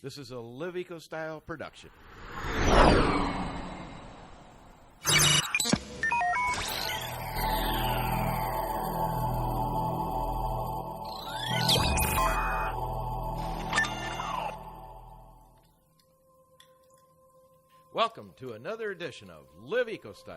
This is a Live Eco Style production. Welcome to another edition of Live Eco Style,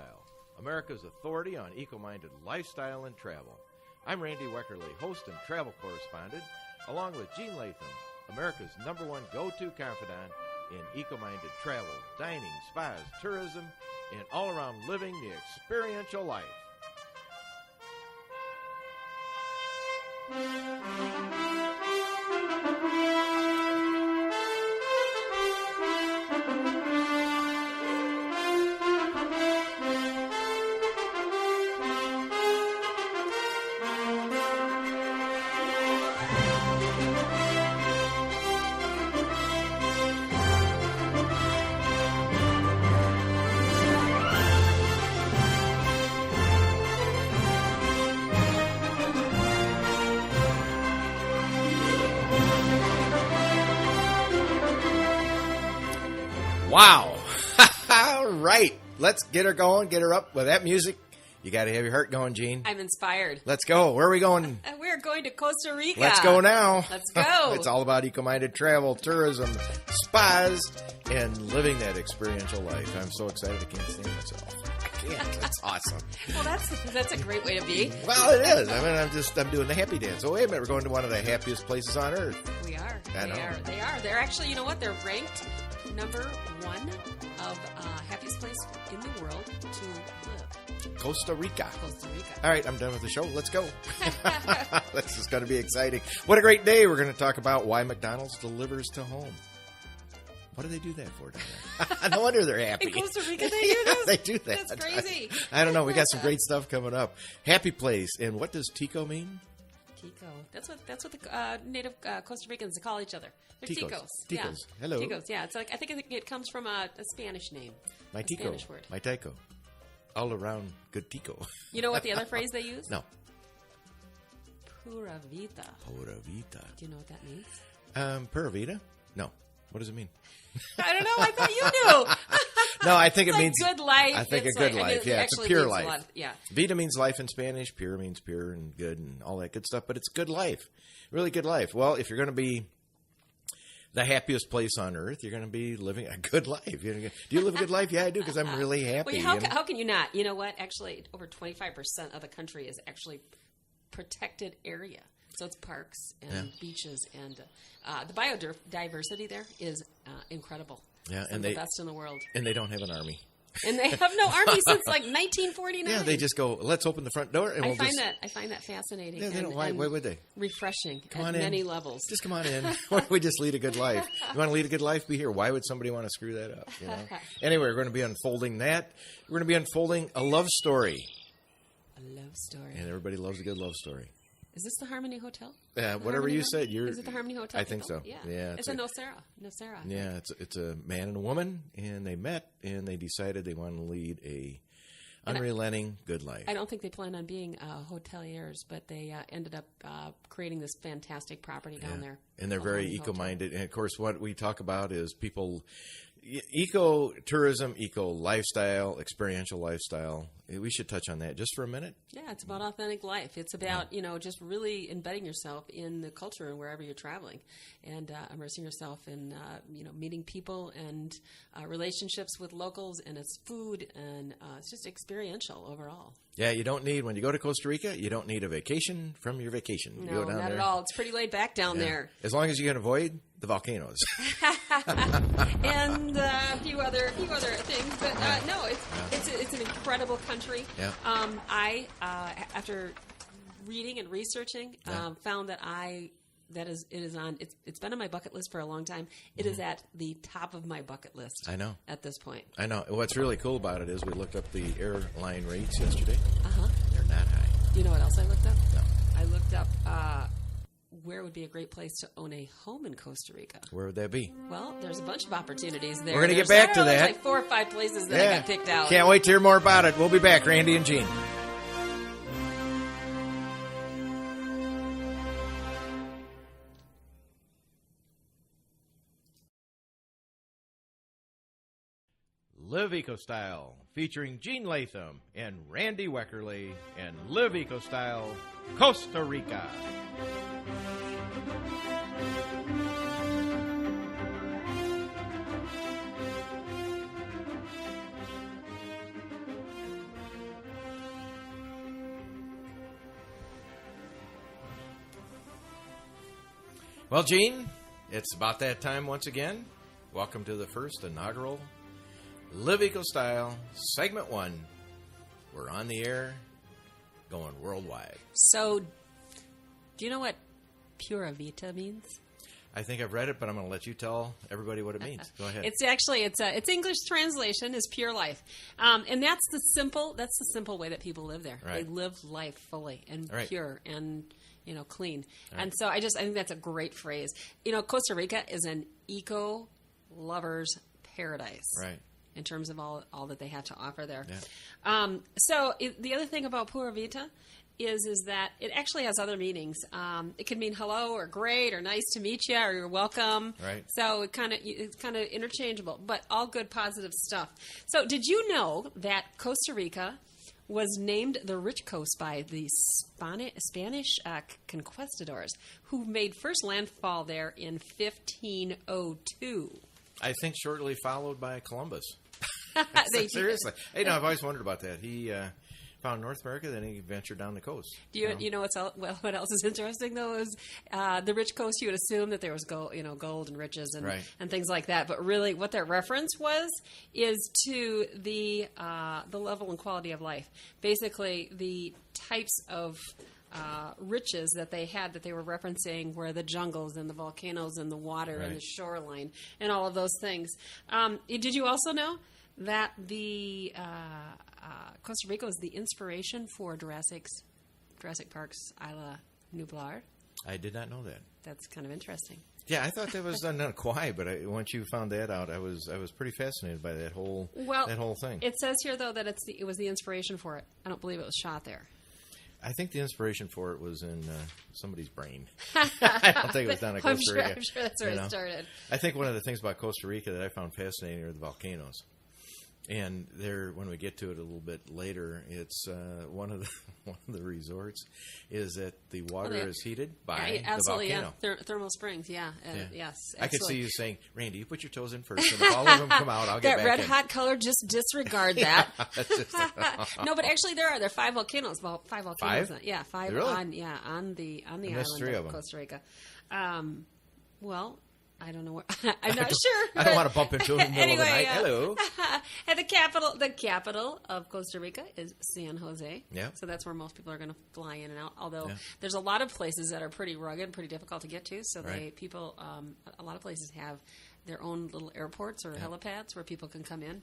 America's authority on eco-minded lifestyle and travel. I'm Randy Weckerly, host and travel correspondent, along with Gene Latham, America's #1 go-to confidant in eco-minded travel, dining, spas, tourism, and all-around living the experiential life. Wow. All right. Let's get her going, get her up with that music. You got to have your heart going, Gene. I'm inspired. Let's go. Where are we going? We're going to Costa Rica. Let's go now. Let's go. It's all about eco-minded travel, tourism, spas, and living that experiential life. I'm so excited I can't stand myself. I can't. It's awesome. Well, that's a great way to be. Well, it is. I mean, I'm doing the happy dance. Oh, wait a minute. We're going to one of the happiest places on earth. We are. They are. They're actually, you know what? They're ranked #1 of happiest place in the world to live. Costa Rica. Costa Rica. All right, I'm done with the show. Let's go. This is going to be exciting. What a great day. We're going to talk about why McDonald's delivers to home. What do they do that for down there? No wonder they're happy. In Costa Rica, they do this? They do that. That's crazy. I don't know. We got some great stuff coming up. Happy place. And what does Tico mean? Tico. That's what the native Costa Ricans call each other. They're Ticos. Ticos. Yeah. Hello. Ticos. Yeah. It's like I think it comes from a Spanish name. My Tico. Spanish word. My Tico. All around good Tico. You know what the other phrase they use? No. Pura vida. Pura vida. Do you know what that means? Pura vida? No. What does it mean? I don't know. I thought you knew. No, I think it like means good life. I think it's a good like, life. Yeah, it's a actually pure means life. a lot. Yeah. Vida means life in Spanish. Pure means pure and good and all that good stuff. But it's good life. Really good life. Well, if you're going to be the happiest place on earth, you're going to be living a good life. Do you live a good life? Yeah, I do, because I'm really happy. Well, how can you not? You know what? Actually, over 25% of the country is actually protected area. So it's parks and beaches, and the biodiversity there is incredible. Yeah, and the best in the world. And they don't have an army. And they have no army since like 1949. Yeah, they just go, let's open the front door. And I find that fascinating. Yeah, they don't. Why would they? Refreshing come at many levels. Just come on in. Why don't we just lead a good life? You want to lead a good life? Be here. Why would somebody want to screw that up? You know? Anyway, we're going to be unfolding that. We're going to be unfolding a love story. A love story. And everybody loves a good love story. Is this the Harmony Hotel? Whatever you said. Is it the Harmony Hotel? I think so. Yeah, it's a Nocera. Nocera. Yeah, it's a man and a woman, and they met, and they decided they want to lead a unrelenting good life. I don't think they planned on being hoteliers, but they ended up creating this fantastic property down there. And they're very eco-minded. And, of course, what we talk about is people eco-tourism, eco-lifestyle, experiential lifestyle. We should touch on that just for a minute. Yeah, it's about authentic life. It's about, just really embedding yourself in the culture and wherever you're traveling, and immersing yourself in, meeting people and relationships with locals, and it's food, and it's just experiential overall. Yeah, you don't need, when you go to Costa Rica, you don't need a vacation from your vacation. You No, go down not there. at all. It's pretty laid back down there. As long as you can avoid the volcanoes. And a few other things, but no, it's an incredible country. Yeah. I after reading and researching found that it's been on my bucket list for a long time. It is at the top of my bucket list. I know. At this point. I know. What's really cool about it is we looked up the airline rates yesterday. Uh-huh. They're not high. You know what else I looked up? No. I looked up where would be a great place to own a home in Costa Rica. Where would that be? Well, there's a bunch of opportunities there. We're going to get back to that. There's like 4 or 5 places that I got picked out. Can't wait to hear more about it. We'll be back, Randy and Gene. Live Eco Style, featuring Gene Latham and Randy Weckerly and Live Eco Style, Costa Rica. Well, Gene, it's about that time once again. Welcome to the first inaugural Live Eco Style, Segment 1. We're on the air, going worldwide. So, do you know what Pura Vita means? I think I've read it, but I'm going to let you tell everybody what it means. Go ahead. It's actually its English translation is pure life, and that's the simple way that people live there. Right. They live life fully and Right. pure and clean. Right. And so I think that's a great phrase. Costa Rica is an eco lover's paradise. Right. In terms of all that they have to offer there. Yeah. The other thing about Pura Vita is that it actually has other meanings. It can mean hello or great or nice to meet you or you're welcome. Right. So it's kind of interchangeable, but all good positive stuff. So did you know that Costa Rica was named the Rich Coast by the Spanish conquistadors who made first landfall there in 1502? I think shortly followed by Columbus. Seriously. Hey, I've always wondered about that. He found North America, then he ventured down the coast. You know what else is interesting though is the rich coast. You would assume that there was gold and riches and Right. and things like that. But really, what their reference is to the level and quality of life. Basically, the types of riches that they had that they were referencing were the jungles and the volcanoes and the water Right. and the shoreline and all of those things. Did you also know that the Costa Rica was the inspiration for Jurassic Park's Isla Nublar? I did not know that. That's kind of interesting. Yeah, I thought that was done quiet, but once you found that out, I was pretty fascinated by that whole thing. It says here though that it was the inspiration for it. I don't believe it was shot there. I think the inspiration for it was in somebody's brain. I don't think it was down in Costa Rica. I'm sure that's where it started. I think one of the things about Costa Rica that I found fascinating are the volcanoes. And there, when we get to it a little bit later, it's one of the resorts is that the water is heated by the volcano. Yeah. Thermal springs, yeah. Yes, absolutely. I could see you saying, Randy, you put your toes in first, and if all of them come out, I'll get that back red in. hot color, just disregard that. No, but actually there are 5 volcanoes. Well, 5 volcanoes. Five? Yeah, 5 Really? on the island three of of them. Costa Rica. Well, I don't know where. I'm not sure. I don't want to bump into him in the middle of the night. Hello. And the capital of Costa Rica is San Jose. Yeah. So that's where most people are going to fly in and out. Although there's a lot of places that are pretty rugged, pretty difficult to get to. So Right. a lot of places have their own little airports or helipads where people can come in,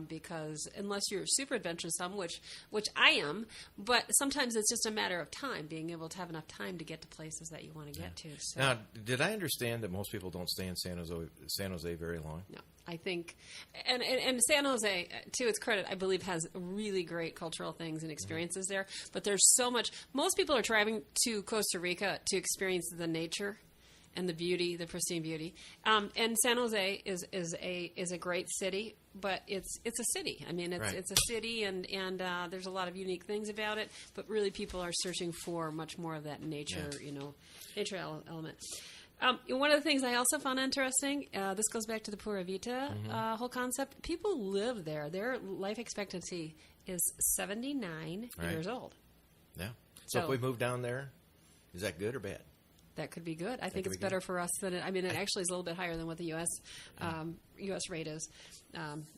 because unless you're super adventuresome, which I am, but sometimes it's just a matter of time, being able to have enough time to get to places that you want to get to. So. Now, did I understand that most people don't stay in San Jose very long? No, I think, and San Jose, to its credit, I believe has really great cultural things and experiences there. But there's so much. Most people are traveling to Costa Rica to experience the nature and the beauty, the pristine beauty. And San Jose is a great city, but it's a city. I mean, it's a city, and there's a lot of unique things about it. But really, people are searching for much more of that nature, nature element. One of the things I also found interesting, this goes back to the Pura Vita whole concept. People live there. Their life expectancy is 79 years old. Yeah. So if we move down there, is that good or bad? That could be good. I think it's better for us than it. I mean, it actually is a little bit higher than what the U.S. rate is,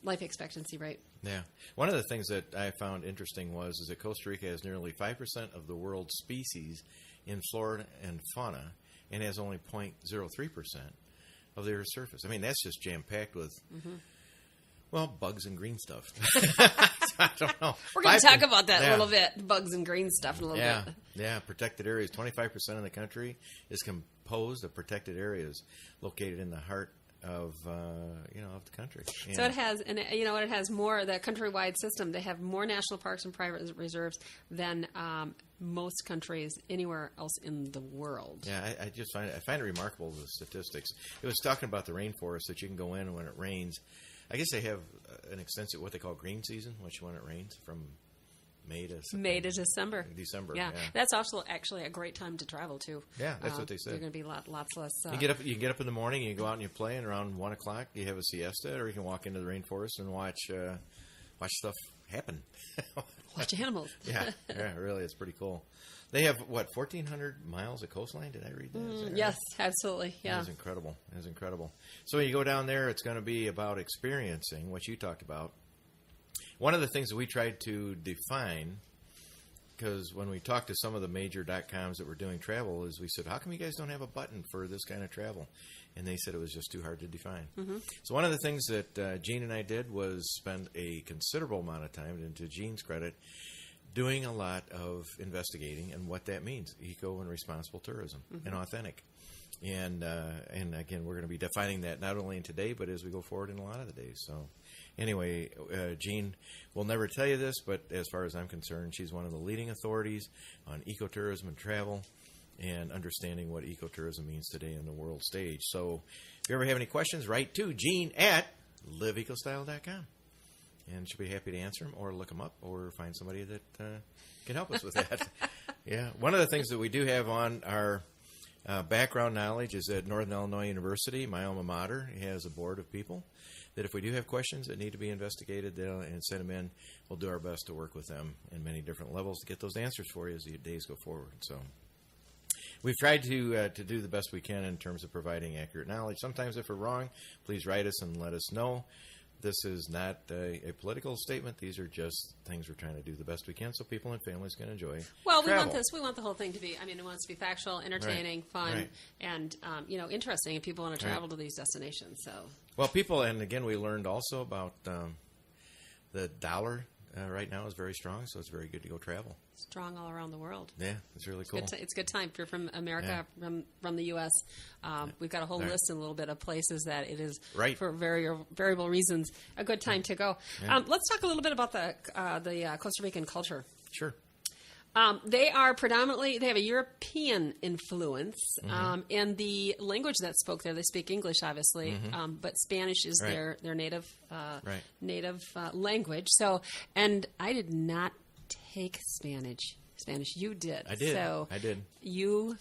life expectancy rate. Yeah. One of the things that I found interesting is that Costa Rica has nearly 5% of the world's species in flora and fauna, and has only 0.03% of the Earth's surface. I mean, that's just jam-packed with, bugs and green stuff. I don't know. We're going to talk about that a little bit, bugs and green stuff in a little bit. Yeah, protected areas. 25% of the country is composed of protected areas located in the heart of of the country. So it has, and it has more, that countrywide system. They have more national parks and private reserves than most countries anywhere else in the world. Yeah, I just find it remarkable, the statistics. It was talking about the rainforest that you can go in when it rains. I guess they have an extensive, what they call green season, which when it rains from May to December. Yeah, that's also actually a great time to travel too. Yeah, that's what they said. There's going to be lots less. You can get up in the morning, you go out and you play, and around 1 o'clock you have a siesta, or you can walk into the rainforest and watch stuff happen. Watch animals. yeah, really, it's pretty cool. They have 1,400 miles of coastline. Did I read that? Yes, absolutely. Yeah, It was incredible. So when you go down there, it's going to be about experiencing what you talked about. One of the things that we tried to define, because when we talked to some of the major .coms that were doing travel, is we said, how come you guys don't have a button for this kind of travel? And they said it was just too hard to define. Mm-hmm. So one of the things that Gene and I did was spend a considerable amount of time, and to Gene's credit, doing a lot of investigating and what that means, eco and responsible tourism, and authentic. And again, we're going to be defining that not only in today, but as we go forward in a lot of the days. So anyway, Jean will never tell you this, but as far as I'm concerned, she's one of the leading authorities on ecotourism and travel and understanding what ecotourism means today in the world stage. So if you ever have any questions, write to Jean at liveecostyle.com. And she'll be happy to answer them or look them up or find somebody that can help us with that. Yeah. One of the things that we do have on our background knowledge is that Northern Illinois University, my alma mater, has a board of people that if we do have questions that need to be investigated and send them in, we'll do our best to work with them in many different levels to get those answers for you as the days go forward. So we've tried to do the best we can in terms of providing accurate knowledge. Sometimes if we're wrong, please write us and let us know. This is not a political statement. These are just things we're trying to do the best we can so people and families can enjoy travel. We want the whole thing to be, it wants to be factual, entertaining, fun, and, interesting, and people want to travel to these destinations. So, well, people, and again, we learned also about the dollar right now is very strong, so it's very good to go travel. Strong all around the world. Yeah, it's really cool. It's a good time. If you're from America, from the U.S., we've got a whole list and a little bit of places that it is, for variable reasons, a good time to go. Yeah. Let's talk a little bit about the Costa Rican culture. Sure. They are predominantly, they have a European influence, and the language that's spoke there, they speak English, obviously, but Spanish is their native language. So, and I did not take Spanish. You did. I did. So I did. You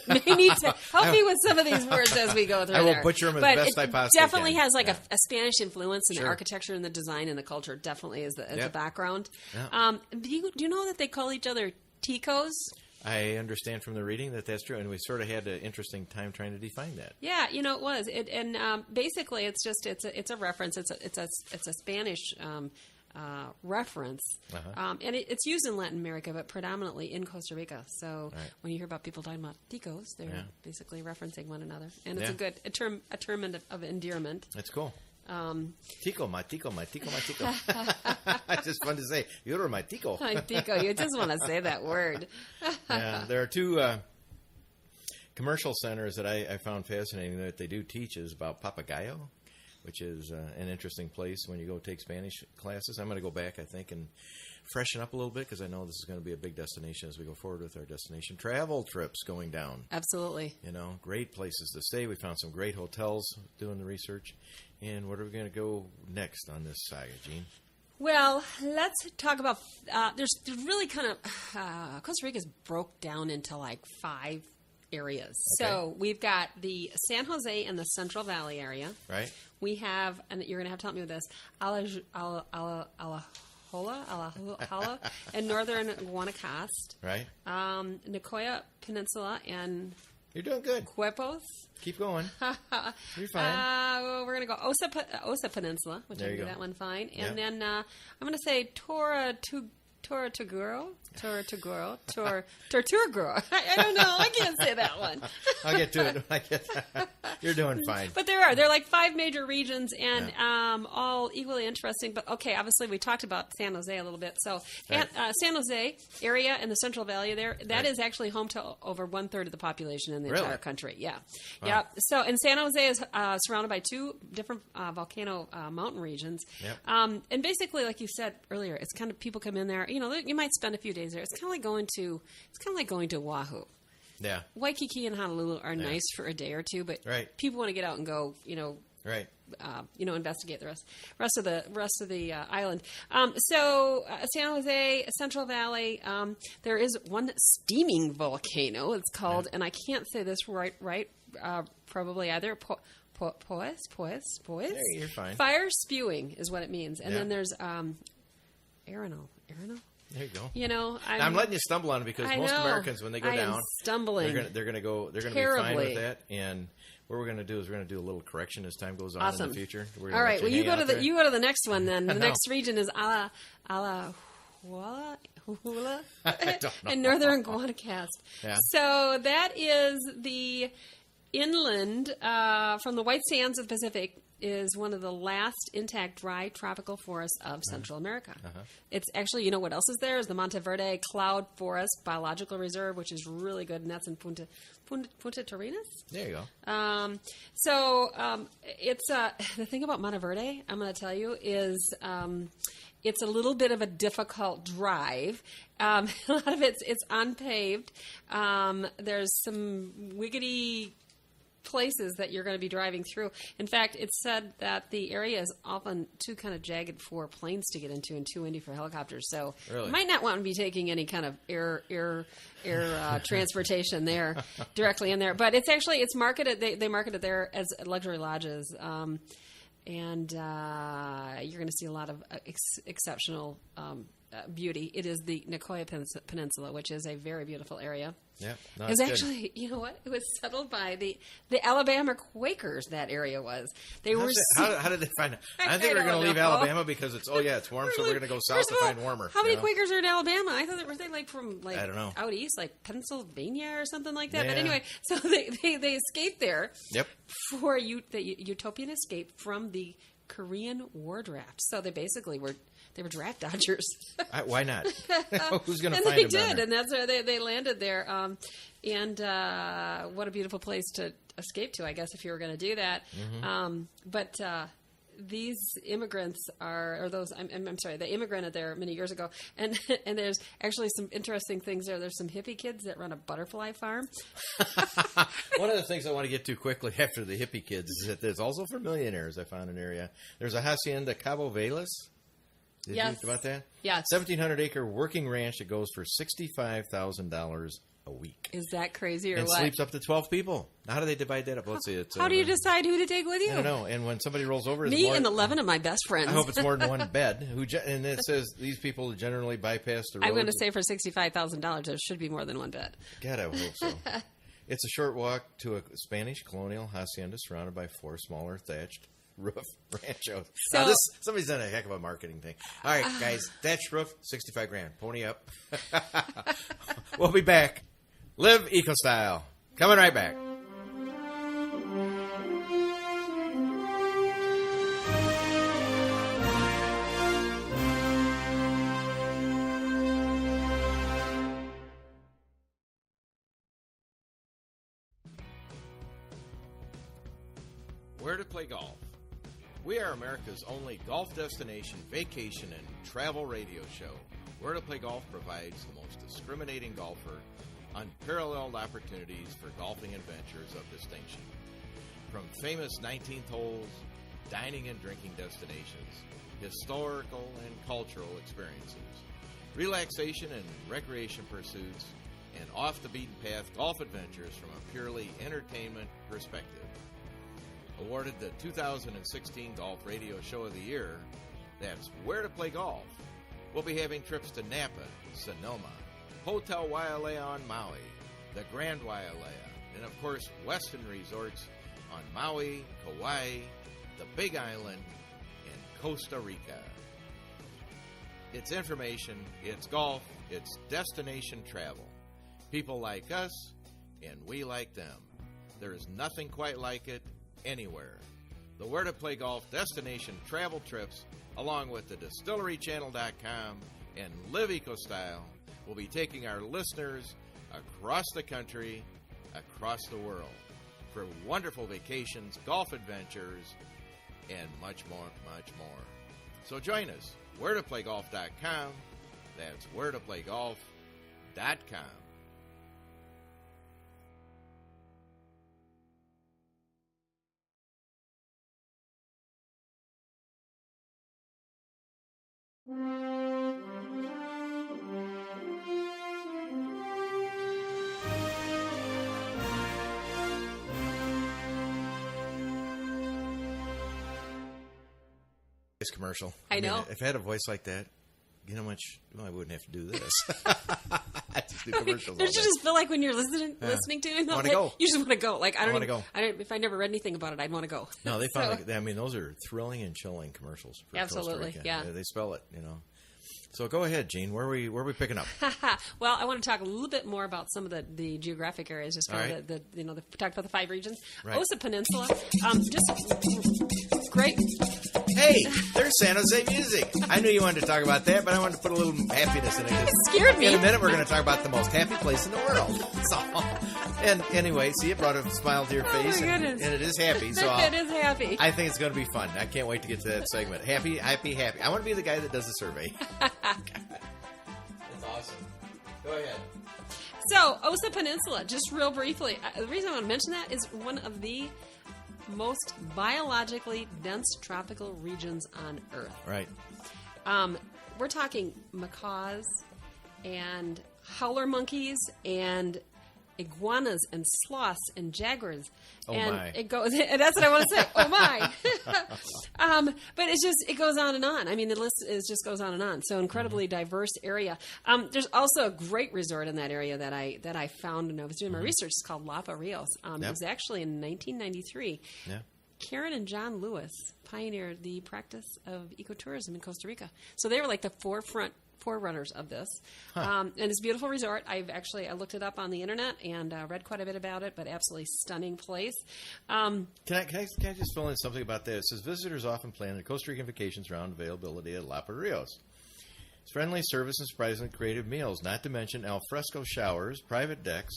may need to help me with some of these words as we go through. I will butcher them as best I possibly can. Definitely has like a Spanish influence in the architecture and the design and the culture. Definitely is the background. Yeah. Do you know that they call each other ticos? I understand from the reading that that's true, and we sort of had an interesting time trying to define that. Yeah, it was. Basically, it's a reference. It's a Spanish reference, and it's used in Latin America, but predominantly in Costa Rica. So when you hear about people talking about ticos, they're basically referencing one another, and it's a term of endearment. That's cool. Tico, my tico. It's just fun to say. You're my tico. My tico. You just want to say that word. Yeah, there are two commercial centers that I found fascinating that they do teach is about Papagayo, which is an interesting place when you go take Spanish classes. I'm going to go back, I think, and freshen up a little bit because I know this is going to be a big destination as we go forward with our destination travel trips going down. Absolutely. Great places to stay. We found some great hotels doing the research. And where are we going to go next on this saga, Jean? Well, let's talk about there's really kind of Costa Rica is broke down into like 5 areas. Okay. So we've got the San Jose and the Central Valley area. Right. We have, and you're going to have to help me with this, Alajuela and northern Guanacaste. Right. Nicoya Peninsula and you're doing good. Quepos. Keep going. You're fine. We're going to go Osa Peninsula, which I can do that one fine. And then I'm going to say Tortuguero. I don't know. I can't say that one. I'll get to it. I get that. You're doing fine. But there are like 5 major regions and all equally interesting. But okay, obviously we talked about San Jose a little bit. So San Jose area in the Central Valley there, that is actually home to over 1/3 of the population in the entire country. Yeah. Wow. Yeah. So, and San Jose is surrounded by 2 different volcano mountain regions. Yep. And basically, like you said earlier, it's kind of people come in there, you might spend a few days there. It's kind of like going to Oahu. Yeah. Waikiki and Honolulu are nice for a day or two, but people want to get out and go, investigate the rest of the island. So San Jose, Central Valley, there is one steaming volcano. It's called, and I can't say this right, probably either. Pois. Yeah, you're fine. Fire spewing is what it means, and then there's Arenal. There you go. I'm letting you stumble on it because I most know. Americans, when they go down, stumbling. They're going to be fine with that. And what we're going to do is we're going to do a little correction as time goes on in the future. All right. Well, you go to the next one then. The next region is Alajuela in northern Guanacaste. Yeah. So that is the inland from the White Sands of the Pacific. Is one of the last intact dry tropical forests of Central America. It's actually, what else is there? Is the Monteverde Cloud Forest Biological Reserve, which is really good, and that's in Punta Tarenas. There you go. It's the thing about Monteverde, I'm going to tell you, is it's a little bit of a difficult drive. A lot of it's unpaved. There's some wiggity places that you're going to be driving through. In fact, it's said that the area is often too kind of jagged for planes to get into and too windy for helicopters. So you might not want to be taking any kind of air transportation there directly in there. But it's marketed. They market it there as luxury lodges, and you're going to see a lot of exceptional beauty. It is the Nicoya Peninsula, which is a very beautiful area. Yeah, it's actually, you know what? It was settled by the Alabama Quakers. That area was. They were. How did they find it? I think we're going to leave Alabama because it's warm, so we're going to go south to find warmer. How many Quakers are in Alabama? I thought were they from I don't know, out east, like Pennsylvania or something like that. Yeah. But anyway, so they escaped there. Yep. For the utopian escape from the Korean War draft. So they basically were. They were draft dodgers. Why not? Who's going to find them? And they did, and that's where they landed there. And what a beautiful place to escape to, I guess, if you were going to do that. But these immigrants they immigrated there many years ago, and there's actually some interesting things there. There's some hippie kids that run a butterfly farm. One of the things I want to get to quickly after the hippie kids is that there's also for millionaires. I found an area. There's a hacienda Cabo Velas. Did you read about that? Yes. 1,700-acre working ranch that goes for $65,000 a week. Is that crazy or and what? Sleeps up to 12 people. Now, how do they divide that up? Let's see. How do you decide who to take with you? I don't know. And when somebody rolls over... Me and 11 of my best friends. I hope it's more than one bed. And it says these people generally bypass the roads. I'm going to say for $65,000, there should be more than one bed. God, I hope so. It's a short walk to a Spanish colonial hacienda surrounded by 4 smaller thatched roof ranchos. So, somebody's done a heck of a marketing thing. All right, guys, thatched roof, $65,000. Pony up. We'll be back. Live Eco Style. Coming right back. Where to play golf? We are America's only golf destination, vacation, and travel radio show. Where to Play Golf provides the most discriminating golfer unparalleled opportunities for golfing adventures of distinction. From famous 19th holes, dining and drinking destinations, historical and cultural experiences, relaxation and recreation pursuits, and off-the-beaten-path golf adventures from a purely entertainment perspective. Awarded the 2016 Golf Radio Show of the Year, that's Where to Play Golf. We'll be having trips to Napa, Sonoma, Hotel Wailea on Maui, the Grand Wailea, and of course Westin Resorts on Maui, Kauai, the Big Island, and Costa Rica. It's information, it's golf, it's destination travel. People like us, and we like them. There is nothing quite like it anywhere. The Where to Play Golf destination travel trips, along with the DistilleryChannel.com and Live Eco Style, will be taking our listeners across the country, across the world, for wonderful vacations, golf adventures, and much more, much more. So join us, wheretoplaygolf.com, That's wheretoplaygolf.com. Commercial. I know. If I had a voice like that, you know how much, well, I wouldn't have to do this. I just do commercials. Don't you just feel like when you're listening to it, I want to go. You just want to go. Like I want to go. If I never read anything about it, I'd want to go. No, they found. I mean, those are thrilling and chilling commercials. For Absolutely, Costa Rica. yeah. They spell it, you know. So go ahead, Gene. Where are we picking up? Well, I want to talk a little bit more about some of the geographic areas. Just kind of talked about the 5 regions. Right. Osa Peninsula, just great. Hey, there's San Jose music. I knew you wanted to talk about that, but I wanted to put a little happiness in it. It scared me. In a minute, we're going to talk about the most happy place in the world. So, and anyway, see, it brought a smile to your face, my and goodness. it is happy. So It is happy. I think it's going to be fun. I can't wait to get to that segment. Happy. I want to be the guy that does the survey. That's awesome. Go ahead. So, Osa Peninsula, just real briefly. The reason I want to mention that is one of the most biologically dense tropical regions on Earth. Right. We're talking macaws and howler monkeys and iguanas and sloths and jaguars. Oh and my. it goes, and that's what I want to say. Oh my. But it goes on and on. I mean, the list just goes on and on. So incredibly diverse area. There's also a great resort in that area that I found when I was doing my research. It's called Lapa Rios. It was actually in 1993. Yeah. Karen and John Lewis pioneered the practice of ecotourism in Costa Rica. So they were like the forerunners of this. And it's a beautiful resort. I looked it up on the internet and read quite a bit about it, but absolutely stunning place. Can I just fill in something about that? It says visitors often plan their Costa Rican vacations around availability at Lapa Rios. It's friendly service and surprisingly creative meals, not to mention al fresco showers, private decks,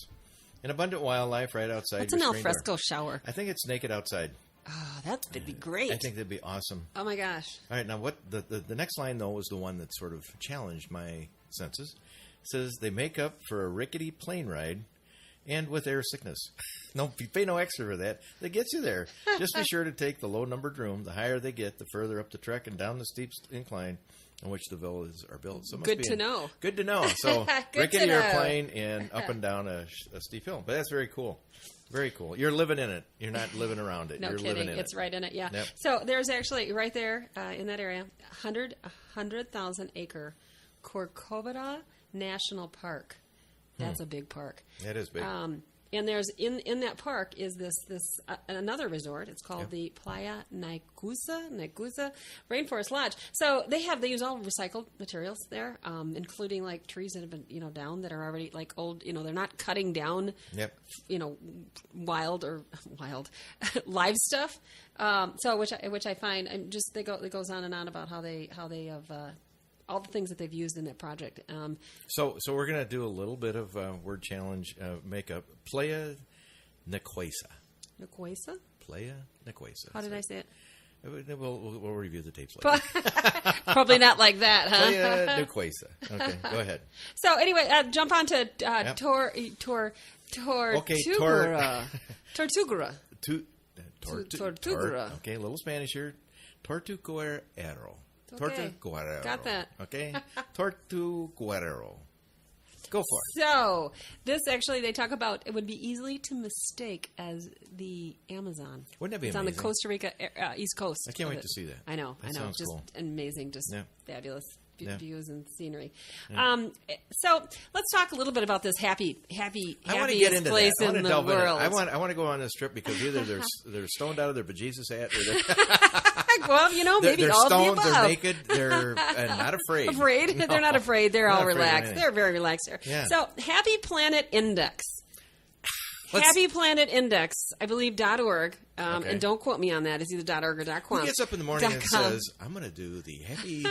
and abundant wildlife right outside. What's an al fresco shower? I think it's naked outside. Oh, that'd be great. I think that'd be awesome. Oh my gosh. All right, now what the next line though was the one that sort of challenged my senses. It says they make up for a rickety plane ride and with air sickness. No, you pay no extra for that. That gets you there. Just be sure to take the low numbered room. The higher they get, the further up the trek and down the steep incline on which the villas are built. So it must Good be to know. Good to know. So Good rickety to know. airplane and up and down a steep hill. But that's very cool. Very cool. You're living in it. You're not living around it. No You're kidding. living in It's it. right in it, yeah. Yep. So there's actually, right there in that area, 100,000 acre Corcovado National Park. That's a big park. That is big. And there's in that park is this another resort. It's called the Playa Naikusa Rainforest Lodge. So they use all recycled materials there, including like trees that have been down that are already like old. They're not cutting down. Yep. Wild live stuff. So which I find it goes on and on about how they have. All the things that they've used in that project. So we're going to do a little bit of word challenge makeup. Playa Naikusa. Naikusa? Playa Naikusa. How did I say it? We'll review the tapes later. Probably not like that, huh? Playa Naikusa. Okay, go ahead. So anyway, jump on to Tortuguera. Tortuguera. Okay, a little Spanish here. Tortuguero. Okay. Tortuguero. Got that. Okay. Tortuguero. Go for it. So, this actually, they talk about, it would be easily to mistake as the Amazon. Wouldn't that be It's amazing? on the Costa Rica East Coast. I can't wait to see that. I know. Sounds Just cool. amazing. Just fabulous views and scenery. So, let's talk a little bit about this happiest place in the world. I want to go on this trip because either they're stoned out of their bejesus hat or well, maybe they're all stoned, of the above. they're naked, they're not afraid. Afraid? No. They're not afraid. They're all relaxed. Anything. They're very relaxed here. Yeah. So, Happy Planet Index. Happy Planet Index, I believe, .org, Okay. and don't quote me on that. It's either .org or .com. Who gets up in the morning and says, I'm going to do the happy,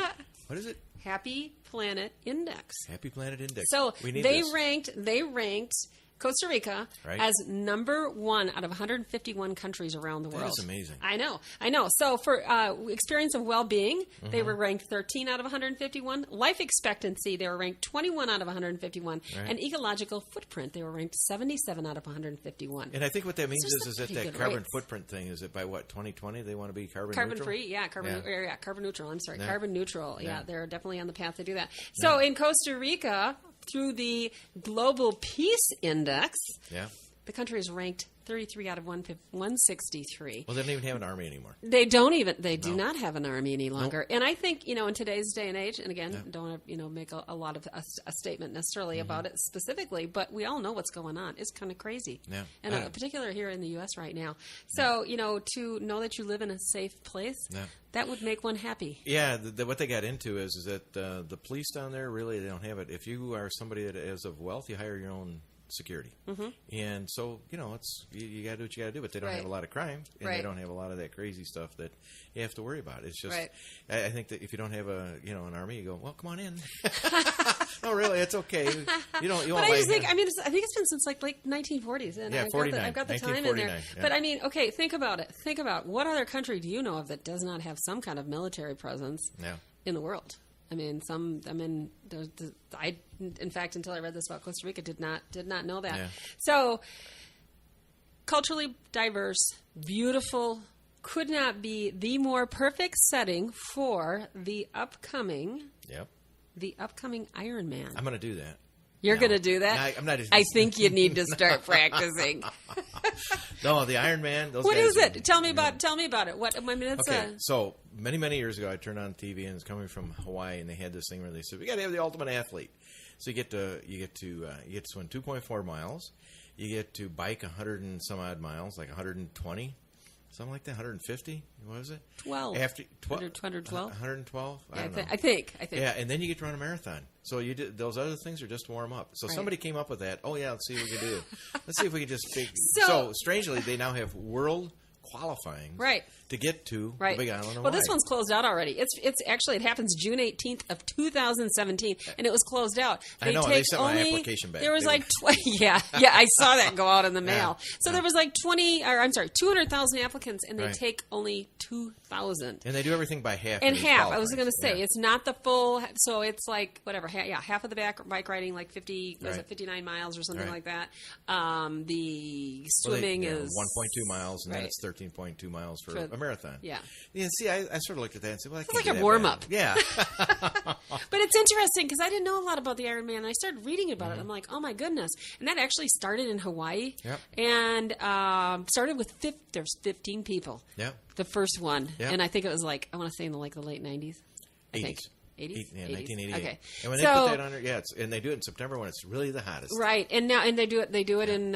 what is it? Happy Planet Index. Happy Planet Index. So we need they this. ranked Costa Rica Right. as number 1 out of 151 countries around the world. That is amazing. I know. So for experience of well-being, they were ranked 13 out of 151. Life expectancy, they were ranked 21 out of 151. Right. And ecological footprint, they were ranked 77 out of 151. And I think what that means just is a that pretty good carbon rates. footprint thing, is it by what, 2020 they want to be carbon Carbon neutral? free, carbon neutral. I'm sorry, Yeah. carbon neutral. Yeah. Yeah, they're definitely on the path to do that. So in Costa Rica, through the Global Peace Index, Yeah. the country is ranked 33 out of 163. Well, they don't even have an army anymore. They do not have an army any longer. And I think, in today's day and age, and again, don't want to, make a lot of a statement necessarily about it specifically, but we all know what's going on. It's kind of crazy. Yeah. And particularly here in the U.S. right now. So, to know that you live in a safe place, that would make one happy. Yeah, what they got into is that the police down there, really, they don't have it. If you are somebody that is of wealth, you hire your own security. And so, it's you got to do what you got to do, but they don't have a lot of crime, and they don't have a lot of that crazy stuff that you have to worry about. It's just, I think that if you don't have an army, you go, well, come on in. No, really, it's okay. You don't. But I just think, I think it's been since like late 1940s, and I've got the time in there. Yeah. But okay, think about it. Think about what other country do you know of that does not have some kind of military presence in the world? In fact, until I read this about Costa Rica, did not know that. Yeah. So, culturally diverse, beautiful, could not be the more perfect setting for the upcoming Ironman. I'm going to do that. You're going to do that? No, I'm not. I think you need to start practicing. No, the Ironman. What is it? Tell me about it. What? So many years ago, I turned on TV and it's coming from Hawaii, and they had this thing where they said we got to have the ultimate athlete. So you get to swim 2.4 miles. You get to bike 100 and some odd miles, like 120. Something like that, 150? What was it? 12. 112? 112? I don't know. I think. Yeah, and then you get to run a marathon. So those other things are just to warm up. So somebody came up with that. Oh, yeah, let's see what we can do. Let's see if we can just take... So strangely, they now have world qualifying to get to the Big Island of Hawaii. Well, this one's closed out already. It's actually, it happens June 18th of 2017, and it was closed out. I know, they sent my application back. There was like 20, I saw that go out in the mail. So there was like 200,000 applicants, and they take only 2,000. And they do everything by half. And half, I was going to say. It's not the full, so it's like, whatever, half of the bike riding, like 59 miles or something like that. The swimming is... 1.2 miles, and then it's 13.2 miles for a marathon. Yeah. Yeah, see, I sort of looked at that and said, well, it's like a warm-up. Yeah. But it's interesting because I didn't know a lot about the Ironman, and I started reading about it. I'm like, oh, my goodness. And that actually started in Hawaii. Yep. And started with there's 15 people. Yeah. The first one. Yep. And I think it was like, I want to say in the late 90s. 80s. 80s? Yeah, 1988. Okay. And when they put that on there, and they do it in September when it's really the hottest. Right. And they do it in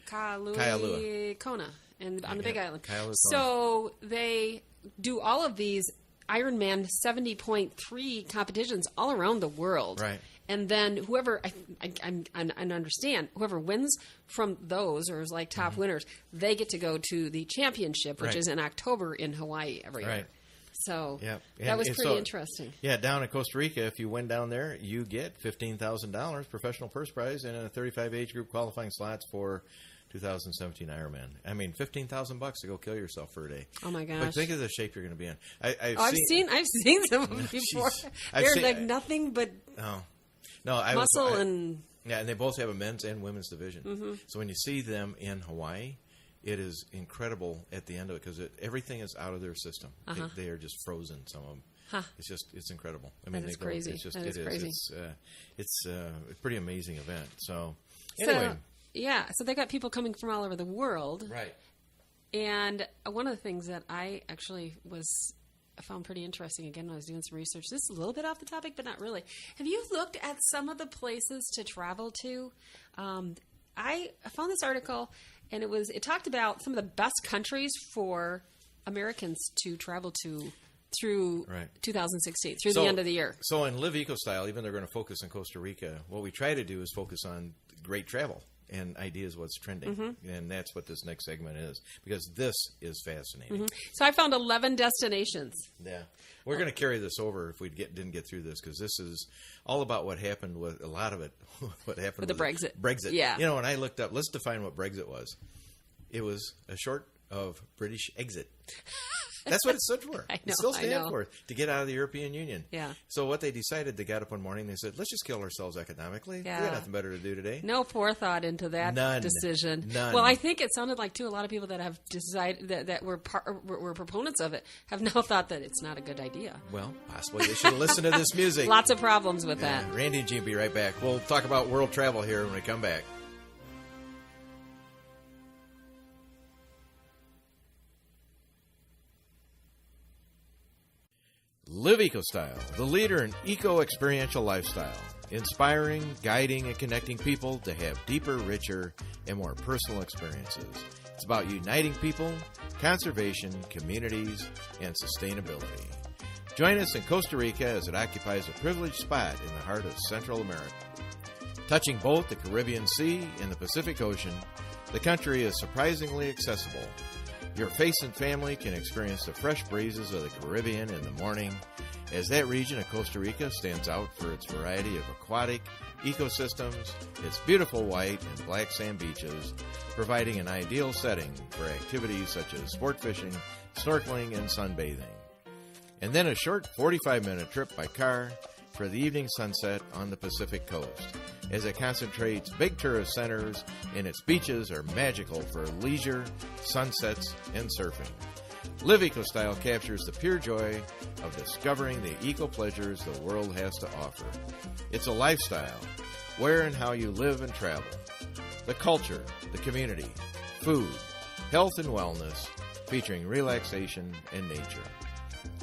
Kailua Kona. And on the Big Island. So they do all of these Ironman 70.3 competitions all around the world. Right. And then whoever, I understand, whoever wins from those, or is like top winners, they get to go to the championship, which is in October in Hawaii every year. Right. So that was pretty interesting. Yeah, down in Costa Rica, if you win down there, you get $15,000 professional purse prize and a 35 age group qualifying slots for 2017 Ironman. I mean, $15,000 to go kill yourself for a day. Oh my gosh! But think of the shape you're going to be in. I've seen some of them before. They're like nothing but muscle and they both have a men's and women's division. So when you see them in Hawaii, it is incredible at the end of it because everything is out of their system. They are just frozen. Some of them. It's incredible. I mean, that's crazy. It's crazy. It's a pretty amazing event. So anyway. So they got people coming from all over the world. Right. And one of the things that I actually found pretty interesting, again, when I was doing some research, this is a little bit off the topic, but not really. Have you looked at some of the places to travel to? I found this article, and it talked about some of the best countries for Americans to travel to through 2016, through the end of the year. So in Live Eco Style, even though they're going to focus on Costa Rica, what we try to do is focus on great travel. and ideas what's trending. And that's what this next segment is, because this is fascinating. So I found 11 destinations. Yeah. We're going to carry this over if we didn't get through this, because this is all about what happened with a lot of it. What happened with the Brexit. Brexit. Yeah. You know, when I looked up, let's define what Brexit was. It was a short of British exit. That's what it stood for. I know, it still stands for, to get out of the European Union. Yeah. So what they decided, they got up one morning, they said, let's just kill ourselves economically. Yeah. We got nothing better to do today. No forethought into that decision. None. Well, I think it sounded like, too, a lot of people that have decided that were proponents of it have now thought that it's not a good idea. Well, possibly they should have listened to this music. Lots of problems with that. Randy and Gene will be right back. We'll talk about world travel here when we come back. Live Eco Style, the leader in eco-experiential lifestyle, inspiring, guiding, and connecting people to have deeper, richer, and more personal experiences. It's about uniting people, conservation, communities, and sustainability. Join us in Costa Rica as it occupies a privileged spot in the heart of Central America. Touching both the Caribbean Sea and the Pacific Ocean, the country is surprisingly accessible. Your face and family can experience the fresh breezes of the Caribbean in the morning, as that region of Costa Rica stands out for its variety of aquatic ecosystems, its beautiful white and black sand beaches, providing an ideal setting for activities such as sport fishing, snorkeling, and sunbathing. And then a short 45-minute trip by car for the evening sunset on the Pacific coast, as it concentrates big tourist centers and its beaches are magical for leisure, sunsets, and surfing. Live Eco Style captures the pure joy of discovering the eco pleasures the world has to offer. It's a lifestyle, where and how you live and travel. The culture, the community, food, health and wellness, featuring relaxation and nature.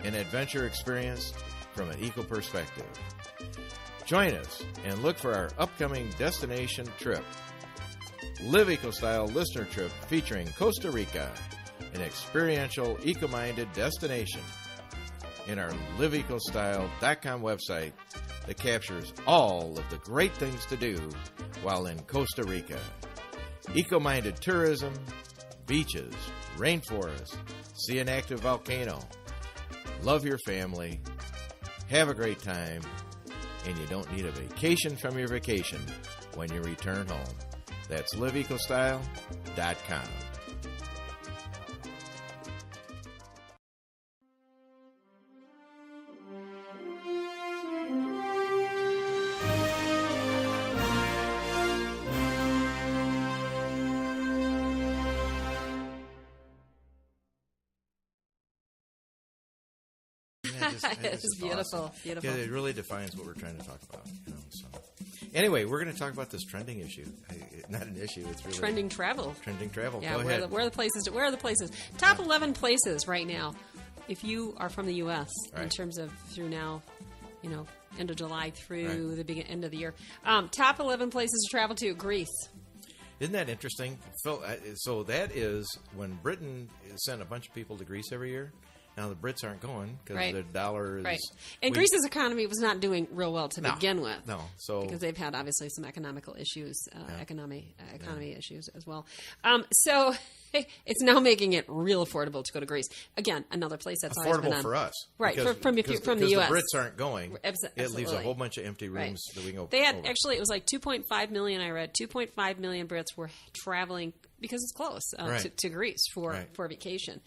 An adventure experience from an eco perspective. Join us and look for our upcoming destination trip. Live Eco Style listener trip featuring Costa Rica, an experiential, eco-minded destination, in our liveecostyle.com website that captures all of the great things to do while in Costa Rica. Eco-minded tourism, beaches, rainforests, see an active volcano, love your family, have a great time, and you don't need a vacation from your vacation when you return home. That's liveecostyle.com. It's beautiful, awesome. Beautiful. Yeah, it really defines what we're trying to talk about. So. Anyway, we're going to talk about this trending issue. Not an issue. It's really trending travel. Trending travel. Yeah, Go ahead. Where are the places? Where are the places? Top 11 places right now. If you are from the U.S. in terms of through now, end of July through the end of the year. Top 11 places to travel to. Greece. Isn't that interesting? So that is when Britain sent a bunch of people to Greece every year. Now the Brits aren't going because the dollar is and Greece's economy was not doing real well to begin with. No, so because they've had obviously some economical issues, economy issues as well. So it's now making it real affordable to go to Greece. Again, another place that's always been on. For us, right? Because, from the U.S. The Brits aren't going. Absolutely. It leaves a whole bunch of empty rooms that we can go. They had actually it was like 2.5 million. I read 2.5 million Brits were traveling because it's close to Greece for vacation.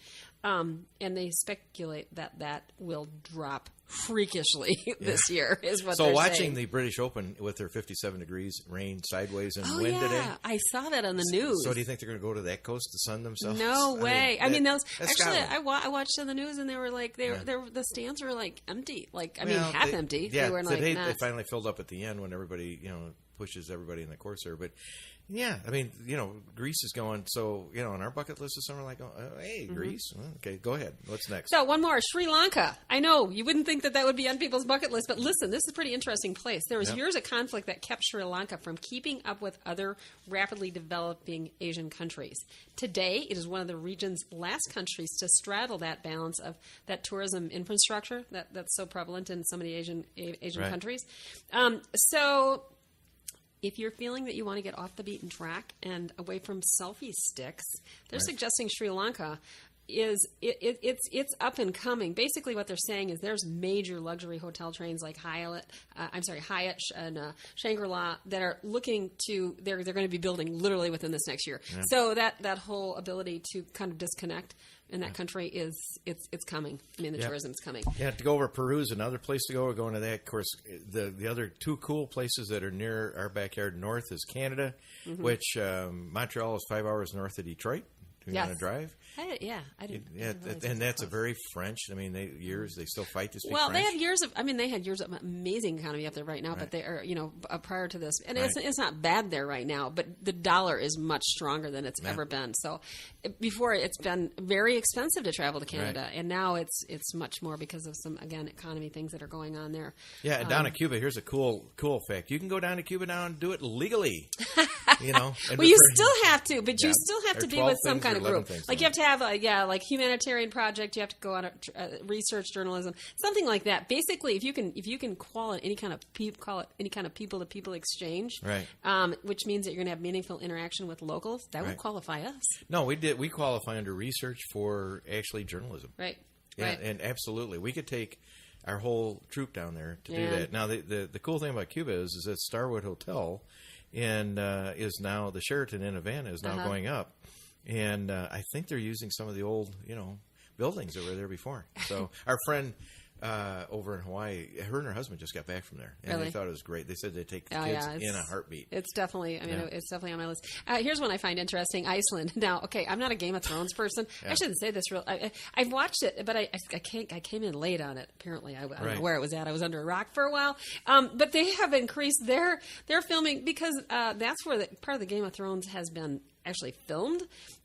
And they speculate that will drop freakishly this year, is what they're saying. So watching the British Open with their 57 degrees, rain sideways and wind today. I saw that on the news. So do you think they're going to go to that coast to sun themselves? No way. I mean, those actually, I watched on the news and they were like, the stands were like empty. Like, I mean, half empty. Yeah, they were like, they finally filled up at the end when everybody, pushes everybody in the course there. But yeah, I mean, Greece is going. So, on our bucket list this summer, like, hey, Greece. Okay, go ahead. What's next? So one more, Sri Lanka. I know you wouldn't think that would be on people's bucket list, but listen, this is a pretty interesting place. There was years of conflict that kept Sri Lanka from keeping up with other rapidly developing Asian countries. Today, it is one of the region's last countries to straddle that balance of that tourism infrastructure that's so prevalent in so many Asian countries. So if you're feeling that you want to get off the beaten track and away from selfie sticks, they're suggesting Sri Lanka it's up and coming. Basically, what they're saying is there's major luxury hotel chains like Hyatt and Shangri-La that are looking to they're going to be building literally within this next year. Yeah. So that whole ability to kind of disconnect in that country it's coming. I mean, the tourism's coming. Yeah, to go over Peru is another place to go. We're going to that. Of course, the other two cool places that are near our backyard north is Canada, which Montreal is 5 hours north of Detroit. Do you want to drive? I didn't. And that's a very French. I mean, they still fight to speak Well, French. they had years of amazing economy up there right now, but they are, prior to this, and it's not bad there right now. But the dollar is much stronger than it's ever been. So before it's been very expensive to travel to Canada, and now it's much more because of some economy things that are going on there. Yeah, and down in Cuba, here's a cool fact: you can go down to Cuba now and do it legally. Well, you still have to, but you still have to be with some kind of group. Like you have to have like humanitarian project. You have to go on a research journalism, something like that. Basically, if you can call it any kind of people to people exchange, right? Which means that you're going to have meaningful interaction with locals. That would qualify us. No, we qualify under research for actually journalism. Right. Yeah, right. And absolutely, we could take our whole troop down there to do that. Now, the cool thing about Cuba is that Starwood Hotel and is now the Sheraton in Havana is now going up. And I think they're using some of the old, buildings that were there before. So our friend over in Hawaii, her and her husband just got back from there, and they thought it was great. They said they take the kids in a heartbeat. It's definitely, it's definitely on my list. Here's one I find interesting: Iceland. Now, okay, I'm not a Game of Thrones person. I shouldn't say this. I've watched it, but I came in late on it. Apparently, I don't know where it was at. I was under a rock for a while. But they have increased their filming because that's where part of the Game of Thrones has been actually filmed,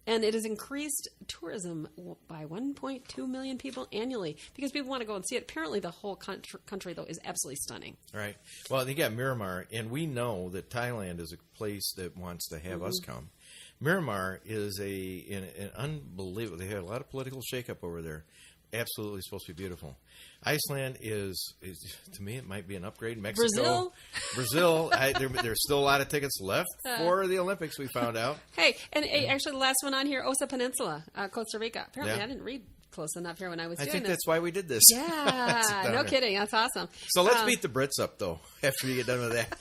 and it has increased tourism by 1.2 million people annually because people want to go and see it. Apparently, the whole country, though, is absolutely stunning. Right. Well, they got Miramar, and we know that Thailand is a place that wants to have us come. Miramar is an unbelievable. They had a lot of political shakeup over there. Absolutely supposed to be beautiful. Iceland is to me, it might be an upgrade. Mexico, Brazil. There's still a lot of tickets left for the Olympics. We found out. Hey, and actually, the last one on here, Osa Peninsula, Costa Rica. Apparently, I didn't read close enough here when I was doing this. I think that's why we did this. Yeah, no kidding. That's awesome. So let's beat the Brits up, though. After we get done with that.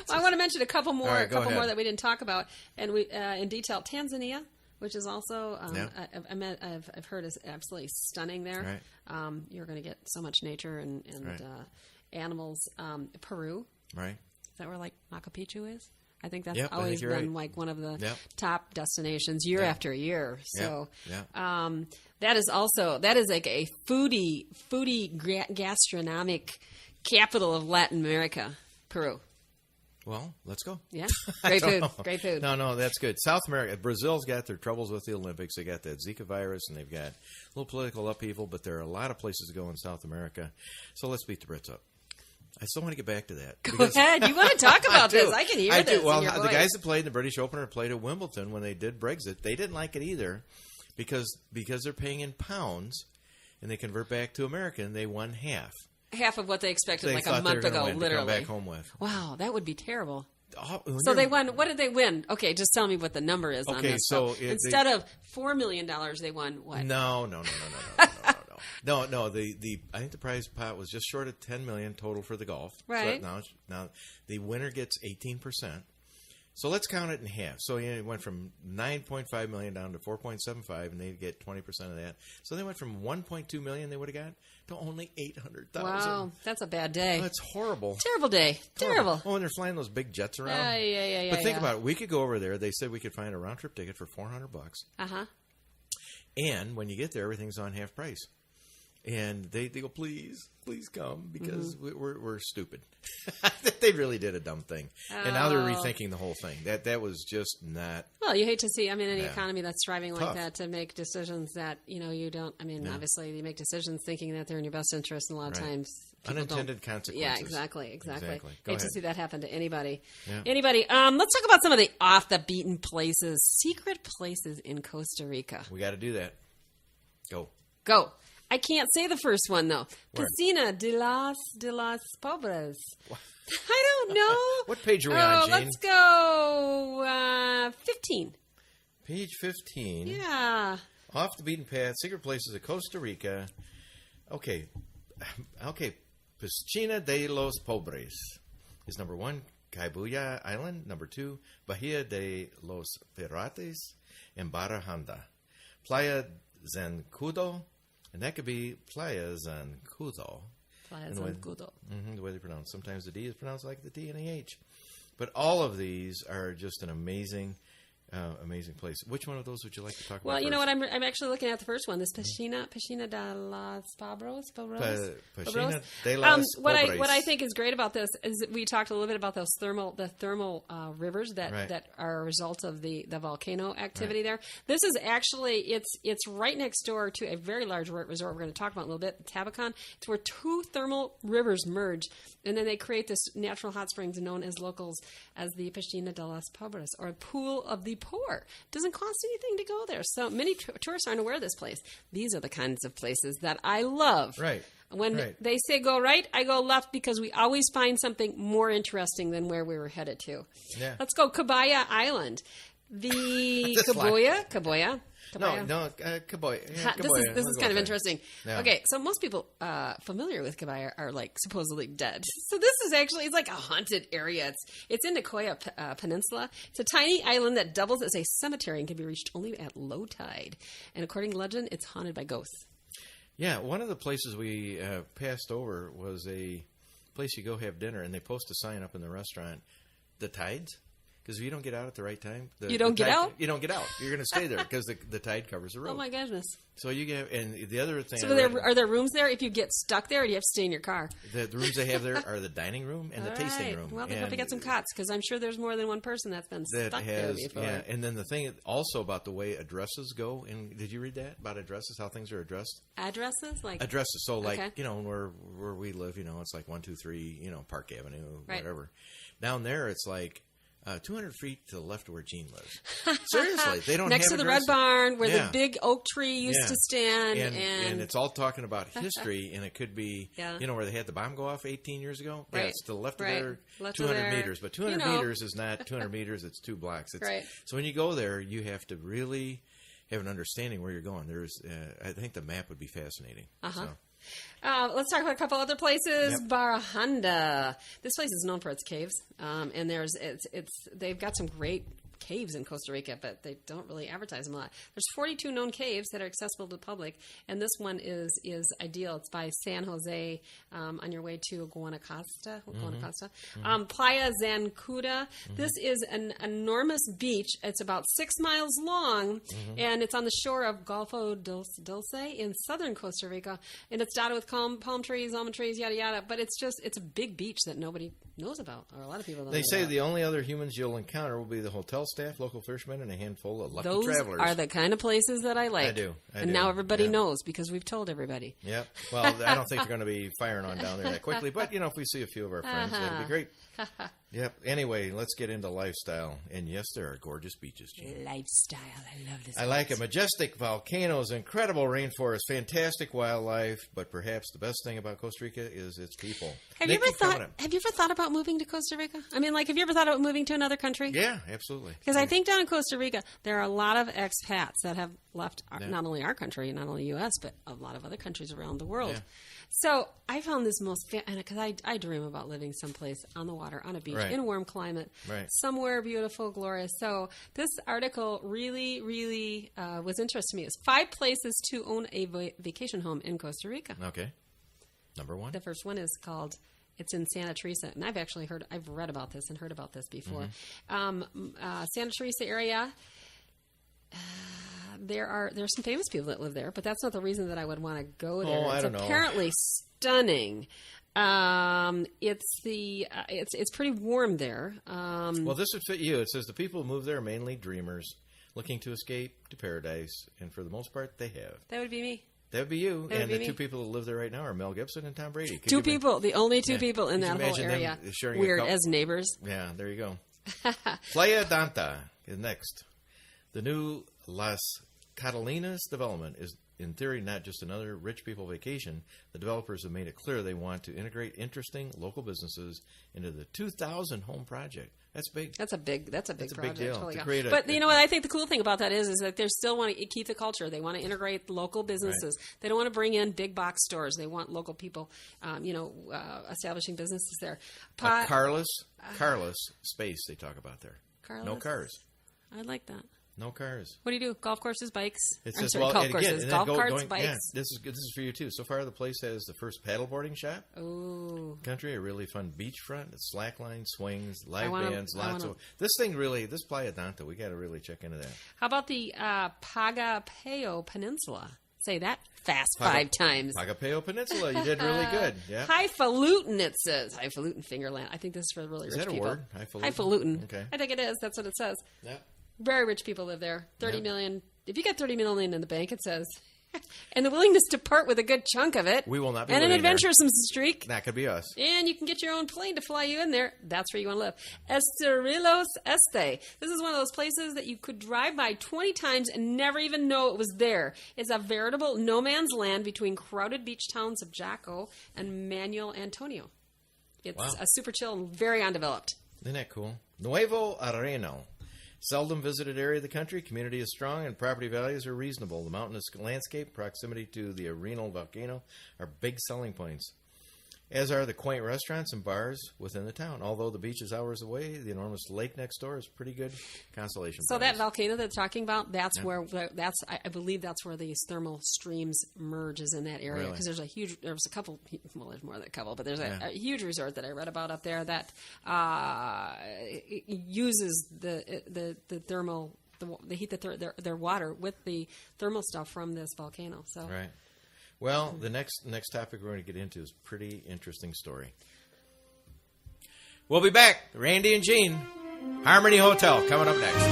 Well, I want to mention a couple more, more that we didn't talk about, and we in detail. Tanzania, which is also I've heard is absolutely stunning there. Right. You're going to get so much nature and animals. Peru, right? Is that where like Machu Picchu is? I think that's always been like one of the top destinations year after year. So that is like a foodie gastronomic capital of Latin America, Peru. Well, let's go. Yeah, great food. Great food. No, that's good. South America, Brazil's got their troubles with the Olympics. They got that Zika virus, and they've got a little political upheaval, but there are a lot of places to go in South America. So let's beat the Brits up. I still want to get back to that. Go ahead. You want to talk about this? I can hear this. Well, in your the voice. guys that played in the British Open or played at Wimbledon when they did Brexit, they didn't like it either because they're paying in pounds and they convert back to American. They won half of what they expected like a month ago, literally. Come back home with. Wow, that would be terrible. So they won. What did they win? Okay, just tell me what the number is on this. So instead of $4 million, they won what? No. I think the prize pot was just short of $10 million total for the golf. Right. So now the winner gets 18%. So let's count it in half. So it went from $9.5 million down to $4.75, and they get 20% of that. So they went from $1.2 million they would have got to only $800,000. Wow, that's a bad day. That's horrible. Terrible day. Terrible. Oh, and they're flying those big jets around. Yeah. But think about it. We could go over there. They said we could find a round trip ticket for $400. And when you get there, everything's on half price. And they go, please come, because we're stupid. They really did a dumb thing. And now they're rethinking the whole thing. That was just not... Well, you hate to see, any economy that's thriving like that to make decisions that, you don't... obviously, you make decisions thinking that they're in your best interest, and a lot of times... Unintended consequences. Yeah, exactly. Hate to see that happen to anybody. Yeah. Anybody. Let's talk about some of the off-the-beaten places, secret places in Costa Rica. We got to do that. Go. I can't say the first one, though. Where? Piscina de las Pobres. I don't know. What page are we on, Gene? Let's go 15. Page 15. Yeah. Off the beaten path, secret places of Costa Rica. Okay. Piscina de los Pobres is number 1. Caibuya Island. Number 2. Bahia de los Pirates and Barahanda. Playa Zancudo. And that could be Playa Zancudo. Playa Zancudo. The way they pronounce. Sometimes the D is pronounced like the D and the H. But all of these are just an amazing place. Which one of those would you like to talk about? Well, you first? know what? I'm actually looking at the first one. This Piscina de las Pobres. Piscina de las Pobres. What I think is great about this is we talked a little bit about the thermal rivers that are a result of the volcano activity there. This is actually it's right next door to a very large resort we're going to talk about in a little bit, Tabacon. It's where 2 thermal rivers merge, and then they create this natural hot springs known as locals as the Piscina de las Pobres, or a pool of the poor. Doesn't cost anything to go there. So many tourists aren't aware of this place. These are the kinds of places that I love. Right. When they say go right, I go left because we always find something more interesting than where we were headed to. Yeah. Let's go Cabaya Island. The Caboya. No, Caboya. Yeah, This is kind of interesting. Yeah. Okay, so most people familiar with Cabaya are like supposedly dead. So this is actually, it's like a haunted area. It's in the Nicoya Peninsula. It's a tiny island that doubles as a cemetery and can be reached only at low tide. And according to legend, it's haunted by ghosts. Yeah, one of the places we passed over was a place you go have dinner, and they post a sign up in the restaurant, the tides. Because if you don't get out at the right time... You don't get out? You don't get out. You're going to stay there because the tide covers the road. Oh, my goodness. So you get... And the other thing... So are there rooms there if you get stuck there, or do you have to stay in your car? The rooms they have there are the dining room and the tasting room. Well, they have to get some cots, because I'm sure there's more than one person that's been stuck there before. Yeah, and then the thing also about the way addresses go, and did you read that about addresses, how things are addressed? Addresses? Like addresses. So, like, okay. Where we live, it's like 123, Park Avenue, right. Whatever. Down there, it's like... 200 feet to the left of where Gene lives. Seriously, they don't next have to the addresses. Red Barn where the big oak tree used to stand, and it's all talking about history, and it could be where they had the bomb go off 18 years ago. Right. Yeah, it's to the left of there, left 200 of there. meters, but 200 meters is not 200 meters. It's 2 blocks. Right. So when you go there, you have to really have an understanding where you're going. There's, I think the map would be fascinating. So. Let's talk about a couple other places. Yep. Barahanda. This place is known for its caves, and they've got some great caves in Costa Rica, but they don't really advertise them a lot. There's 42 known caves that are accessible to the public, and this one is ideal. It's by San Jose on your way to Guanacaste. Playa Zancuda. This is an enormous beach. It's about 6 miles long, and it's on the shore of Golfo Dulce in southern Costa Rica, and it's dotted with palm trees, almond trees, yada yada. But it's a big beach that nobody knows about, or a lot of people don't know They say about. the only other humans you'll encounter will be the hotel staff, local fishermen, and a handful of lucky travelers. Those are the kind of places that I like. I do. And now everybody knows because we've told everybody. Yep. Well, I don't think they're going to be firing on down there that quickly, but if we see a few of our friends, that'd be great. Yep. Anyway, let's get into lifestyle. And yes, there are gorgeous beaches, Gene. Lifestyle. I love this. I like it. Majestic volcanoes, incredible rainforest, fantastic wildlife, but perhaps the best thing about Costa Rica is its people. Have you ever thought about moving to Costa Rica? I mean, have you ever thought about moving to another country? Yeah, absolutely. Because I think down in Costa Rica, there are a lot of expats that have left not only our country, not only the U.S., but a lot of other countries around the world. Yeah. So I found this because I dream about living someplace on the water, on a beach, in a warm climate, somewhere beautiful, glorious. So this article really, really was interesting to me. It's 5 places to own a vacation home in Costa Rica. Okay. Number 1? The first one is called... It's in Santa Teresa, and I've read about this and heard about this before. Santa Teresa area, there's some famous people that live there, but that's not the reason that I would want to go there. I don't know. Apparently stunning. It's pretty warm there. Well, this would fit you. It says the people who move there are mainly dreamers, looking to escape to paradise, and for the most part, they have. That would be me. That would be you. And the 2 people that live there right now are Mel Gibson and Tom Brady. The only 2 people in that whole area. Weird as neighbors. Yeah, there you go. Playa Danta is next. The new Las Catalinas development is in theory, not just another rich people vacation, the developers have made it clear they want to integrate interesting local businesses into the 2,000 home project. That's big. That's a big project. Big deal. Holy cow. Create But you know what? I think the cool thing about that is that they still want to keep the culture. They want to integrate local businesses. Right. They don't want to bring in big box stores. They want local people, establishing businesses there. A carless space they talk about there. Carless? No cars. I like that. No cars. What do you do? Golf courses, bikes? It I'm says, sorry, golf courses. Golf carts, bikes. Yeah, this is for you too. So far, the place has the first paddleboarding shop. Ooh. Country, a really fun beachfront, slackline, swings, live bands, lots of. This Playa Danta, we got to really check into that. How about the Pagapeo Peninsula? Say that fast 5 times. Pagapeo Peninsula, you did really good. Yeah. Highfalutin, it says. Highfalutin Fingerland. I think this is for really rich people. Is that a word? Highfalutin. Okay. I think it is. That's what it says. Yeah. Very rich people live there. 30 million. If you got 30 million in the bank, it says. And the willingness to part with a good chunk of it. We will not be and an living there. adventuresome streak. That could be us. And you can get your own plane to fly you in there. That's where you want to live. Esterillos Este. This is one of those places that you could drive by 20 times and never even know it was there. It's a veritable no man's land between crowded beach towns of Jaco and Manuel Antonio. It's a super chill and very undeveloped. Isn't that cool? Nuevo Areno. Seldom visited area of the country. Community is strong and property values are reasonable. The mountainous landscape, proximity to the Arenal volcano are big selling points, as are the quaint restaurants and bars within the town. Although the beach is hours away, the enormous lake next door is pretty good consolation So prize. That volcano that they're talking about, I believe that's where these thermal streams merge, is in that area. Because there's a couple, well, there's more than a couple, but there's a huge resort that I read about up there that uses the thermal, they heat their water with the thermal stuff from this volcano. So. Right. Well, the next topic we're going to get into is a pretty interesting story. We'll be back. Randy and Gene, Harmony Hotel, coming up next.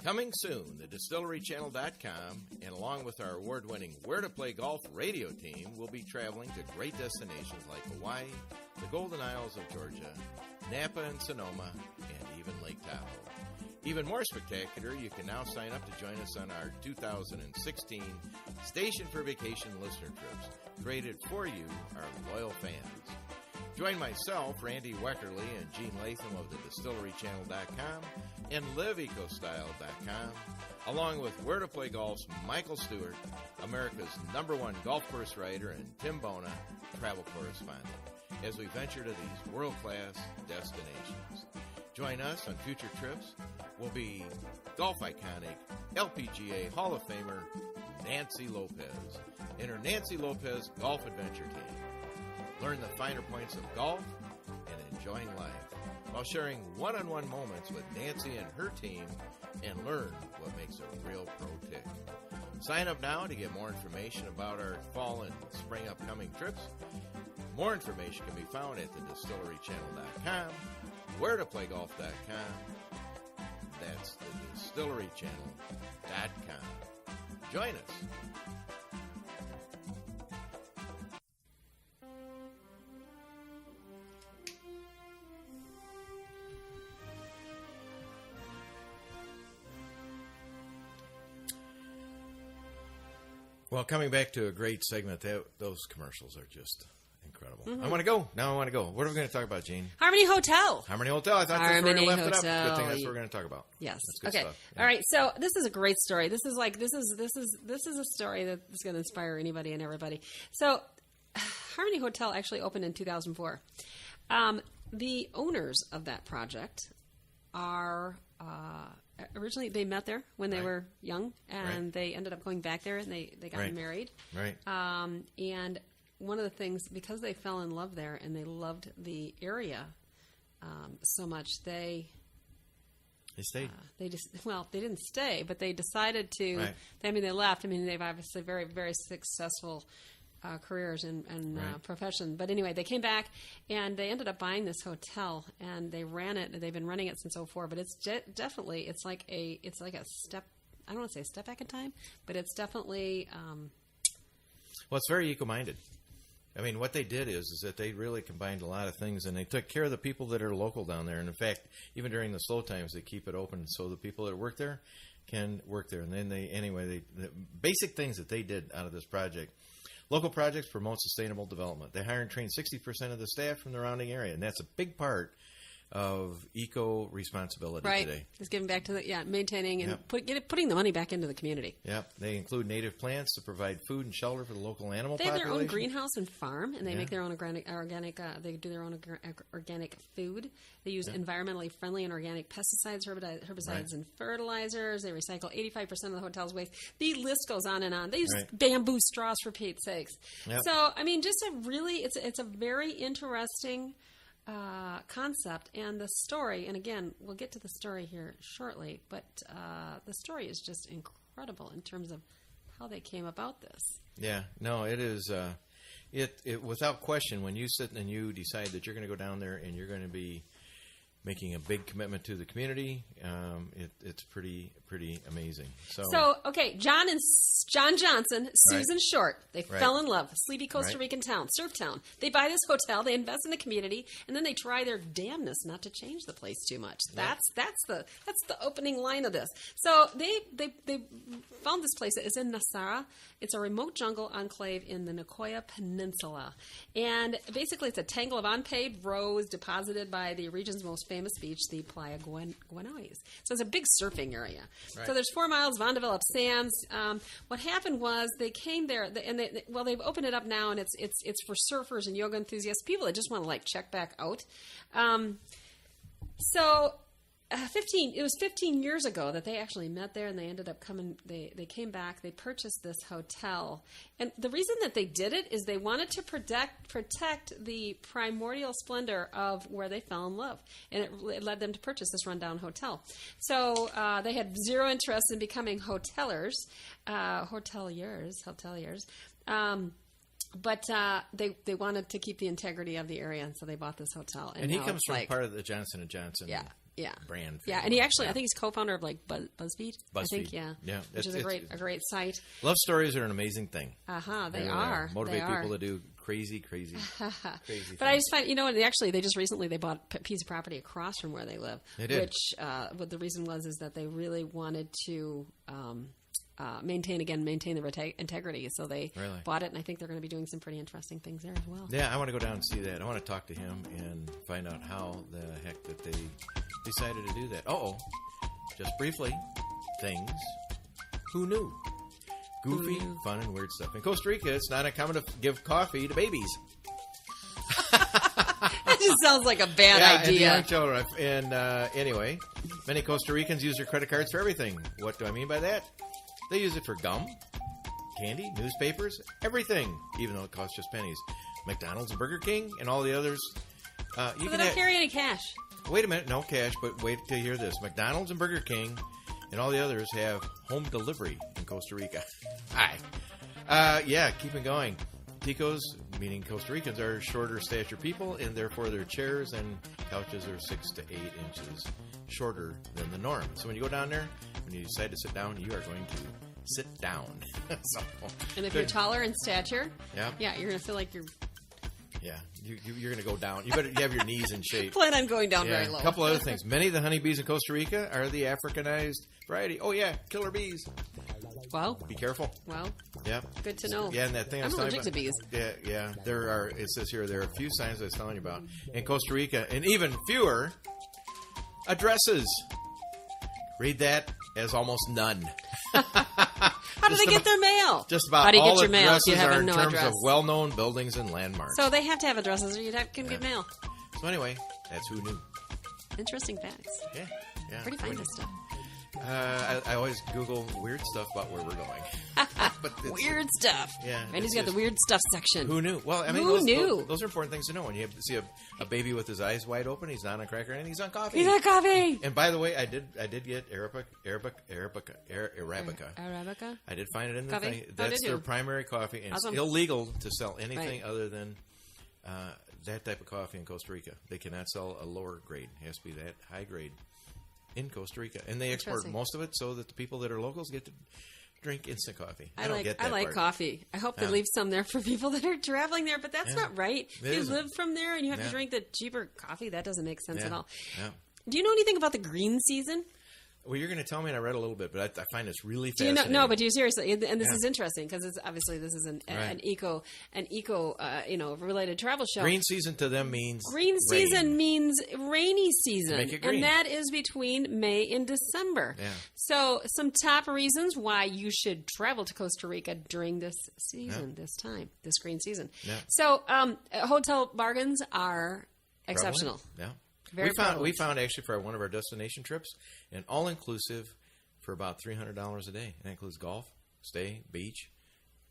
Coming soon, the DistilleryChannel.com, and along with our award-winning Where to Play Golf radio team, we'll be traveling to great destinations like Hawaii, the Golden Isles of Georgia, Napa and Sonoma, and even Lake Tahoe. Even more spectacular, you can now sign up to join us on our 2016 Station for Vacation listener trips, created for you, our loyal fans. Join myself, Randy Weckerly, and Gene Latham of the DistilleryChannel.com and LiveEcoStyle.com, along with Where to Play Golf's Michael Stewart, America's #1 golf course writer, and Tim Bona, travel correspondent, as we venture to these world-class destinations. Join us on future trips. Will be golf iconic LPGA Hall of Famer Nancy Lopez and her Nancy Lopez Golf Adventure Team. Learn the finer points of golf and enjoying life while sharing one-on-one moments with Nancy and her team and learn what makes a real pro tick. Sign up now to get more information about our fall and spring upcoming trips. More information can be found at thedistillerychannel.com, wheretopplaygolf.com. That's thedistillerychannel.com. Join us. Well, coming back to a great segment, those commercials are just incredible. Mm-hmm. I want to go. Now I want to go. What are we going to talk about, Gene? Harmony Hotel. Harmony Hotel. I thought that's where we left it up. Good thing that's what we're going to talk about. Yes. That's good stuff. Yeah. All right. So this is a great story. This is a story that's going to inspire anybody and everybody. So Harmony Hotel actually opened in 2004. The owners of that project are originally they met there when they were young, and they ended up going back there and they got married. Right. And one of the things, because they fell in love there and they loved the area so much, they stayed. They didn't stay, but they decided to. Right. They left. They've obviously very, very successful careers and profession. But anyway, they came back and they ended up buying this hotel and they ran it. They've been running it since 2004. But it's definitely it's like a step. I don't want to say a step back in time, but it's definitely. Well, it's very eco-minded. I mean, what they did is that they really combined a lot of things, and they took care of the people that are local down there. And in fact, even during the slow times, they keep it open so the people that work there can work there. And then the basic things that they did out of this project. Local projects promote sustainable development. They hire and train 60% of the staff from the surrounding area, and that's a big part of eco-responsibility today. Just giving back to maintaining and putting the money back into the community. Yep. They include native plants to provide food and shelter for the local animal population. They have their own greenhouse and farm, and they make their own organic. They do their own organic food. They use environmentally friendly and organic pesticides, herbicides, and fertilizers. They recycle 85% of the hotel's waste. The list goes on and on. They use bamboo straws, for Pete's sakes. Yep. So, I mean, just it's a very interesting concept, and the story, and again, we'll get to the story here shortly, but the story is just incredible in terms of how they came about this. Yeah, no, it is, it without question, when you sit and you decide that you're going to go down there and you're going to be making a big commitment to the community, it's pretty amazing. So okay, John Johnson, Susan Short, they fell in love. Sleepy Costa Rican town, surf town. They buy this hotel, they invest in the community, and then they try their damnness not to change the place too much. That's the opening line of this. So they found this place. It's in Nasara. It's a remote jungle enclave in the Nicoya Peninsula, and basically it's a tangle of unpaved roads deposited by the region's most famous beach, the Playa Guanais. So it's a big surfing area. Right. So there's 4 miles of undeveloped sands. What happened was they came there, and they've opened it up now, and it's for surfers and yoga enthusiasts, people that just want to check back out. It was 15 years ago that they actually met there, and they ended up coming. They came back. They purchased this hotel, and the reason that they did it is they wanted to protect the primordial splendor of where they fell in love, and it led them to purchase this rundown hotel. So they had zero interest in becoming hoteliers. But they wanted to keep the integrity of the area, and so they bought this hotel. And he comes from part of the Johnson & Johnson brand. Yeah, and he actually, I think he's co-founder of BuzzFeed. I think, which is a great site. Love stories are an amazing thing. They are. Motivate people to do crazy things. But I just find, they just recently they bought a piece of property across from where they live. They did. Which what the reason was is that they really wanted to maintain the integrity. So they bought it, and I think they're going to be doing some pretty interesting things there as well. Yeah, I want to go down and see that. I want to talk to him and find out how the heck that they decided to do that. Just briefly, things. Who knew? Goofy, fun, and weird stuff. In Costa Rica, it's not uncommon to give coffee to babies. That just sounds like a bad idea. And young children. And anyway, many Costa Ricans use their credit cards for everything. What do I mean by that? They use it for gum, candy, newspapers, everything, even though it costs just pennies. McDonald's and Burger King and all the others. So they don't carry any cash. Wait a minute, no cash, but wait to hear this. McDonald's and Burger King and all the others have home delivery in Costa Rica. Hi. Keep it going. Ticos, meaning Costa Ricans, are shorter stature people, and therefore their chairs and couches are 6 to 8 inches shorter than the norm. So when you go down there, when you decide to sit down, you are going to sit down. And if you're taller in stature, you're going to feel like you're... Yeah, you're going to go down. You have your knees in shape. Plan on going down very low. A couple other things. Many of the honeybees in Costa Rica are the Africanized variety. Oh, yeah, killer bees. Well, be careful. Well, yeah, good to know. Yeah, and that thing I'm allergic to bees. Yeah. There are. It says here there are a few signs I was telling you about in Costa Rica, and even fewer addresses. Read that as almost none. How do they get their mail? Just about. How do you get your mail if you have no address? In terms of well-known buildings and landmarks. So they have to have addresses, or you can get mail. So anyway, that's who knew. Interesting facts. Yeah. Where do you find this stuff? I always Google weird stuff about where we're going. Weird stuff. Yeah. And he's got the weird stuff section. Who knew? Well, I mean, who knew? Those are important things to know. When you see a baby with his eyes wide open, he's not on a cracker and he's on coffee. He's on coffee. And by the way, I did get Arabica. I did find it in the thing. That's their primary coffee, and it's illegal to sell anything other than that type of coffee in Costa Rica. They cannot sell a lower grade. It has to be that high grade in Costa Rica. And they export most of it so that the people that are locals get to drink instant coffee. I don't get that I like part. coffee. I hope they leave some there for people that are traveling there, but that's not right. If you live from there and you have to drink the cheaper coffee, that doesn't make sense at all. Yeah. Do you know anything about the green season? Well, you're going to tell me, and I read a little bit, but I find this really Do you fascinating. know? No, but do you seriously? And this is interesting because it's obviously this is an eco related travel show. Green season to them means green season means rainy season, Make it green. and that is between May and December. Yeah. So, some top reasons why you should travel to Costa Rica during this season, this green season. Yeah. So, hotel bargains are exceptional. Yeah. Very we found actually for one of our destination trips an all-inclusive for about $300 a day. That includes golf, stay, beach,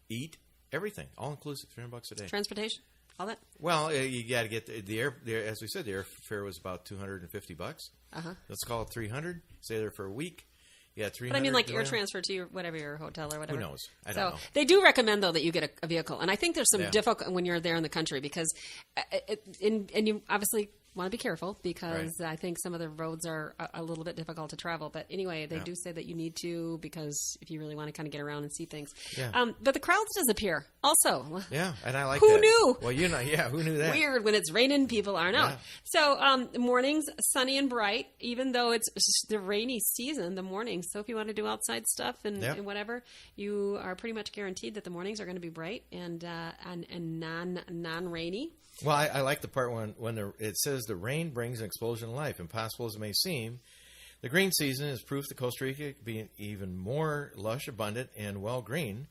eat, everything. All-inclusive, $300 a day. Transportation, all that. Well, you got to get the air. As we said, the airfare was about $250. Let's call it $300. Stay there for a week. Yeah, $300. But I mean, like air transfer to your hotel or whatever. Who knows? I don't know. They do recommend though that you get a vehicle, and I think there's some difficult when you're there in the country because, and you obviously want to be careful because I think some of the roads are a little bit difficult to travel. But anyway, they do say that you need to because if you really want to kind of get around and see things. Yeah. But the crowds disappear also. Yeah, and I like who that. knew? Well, who knew that? Weird when it's raining, people aren't out. Yeah. So mornings sunny and bright, even though it's the rainy season. The mornings. So if you want to do outside stuff and whatever, you are pretty much guaranteed that the mornings are going to be bright and non-rainy. Well, I like the part when it says the rain brings an explosion of life. Impossible as it may seem, the green season is proof that Costa Rica can be even more lush, abundant, and well green.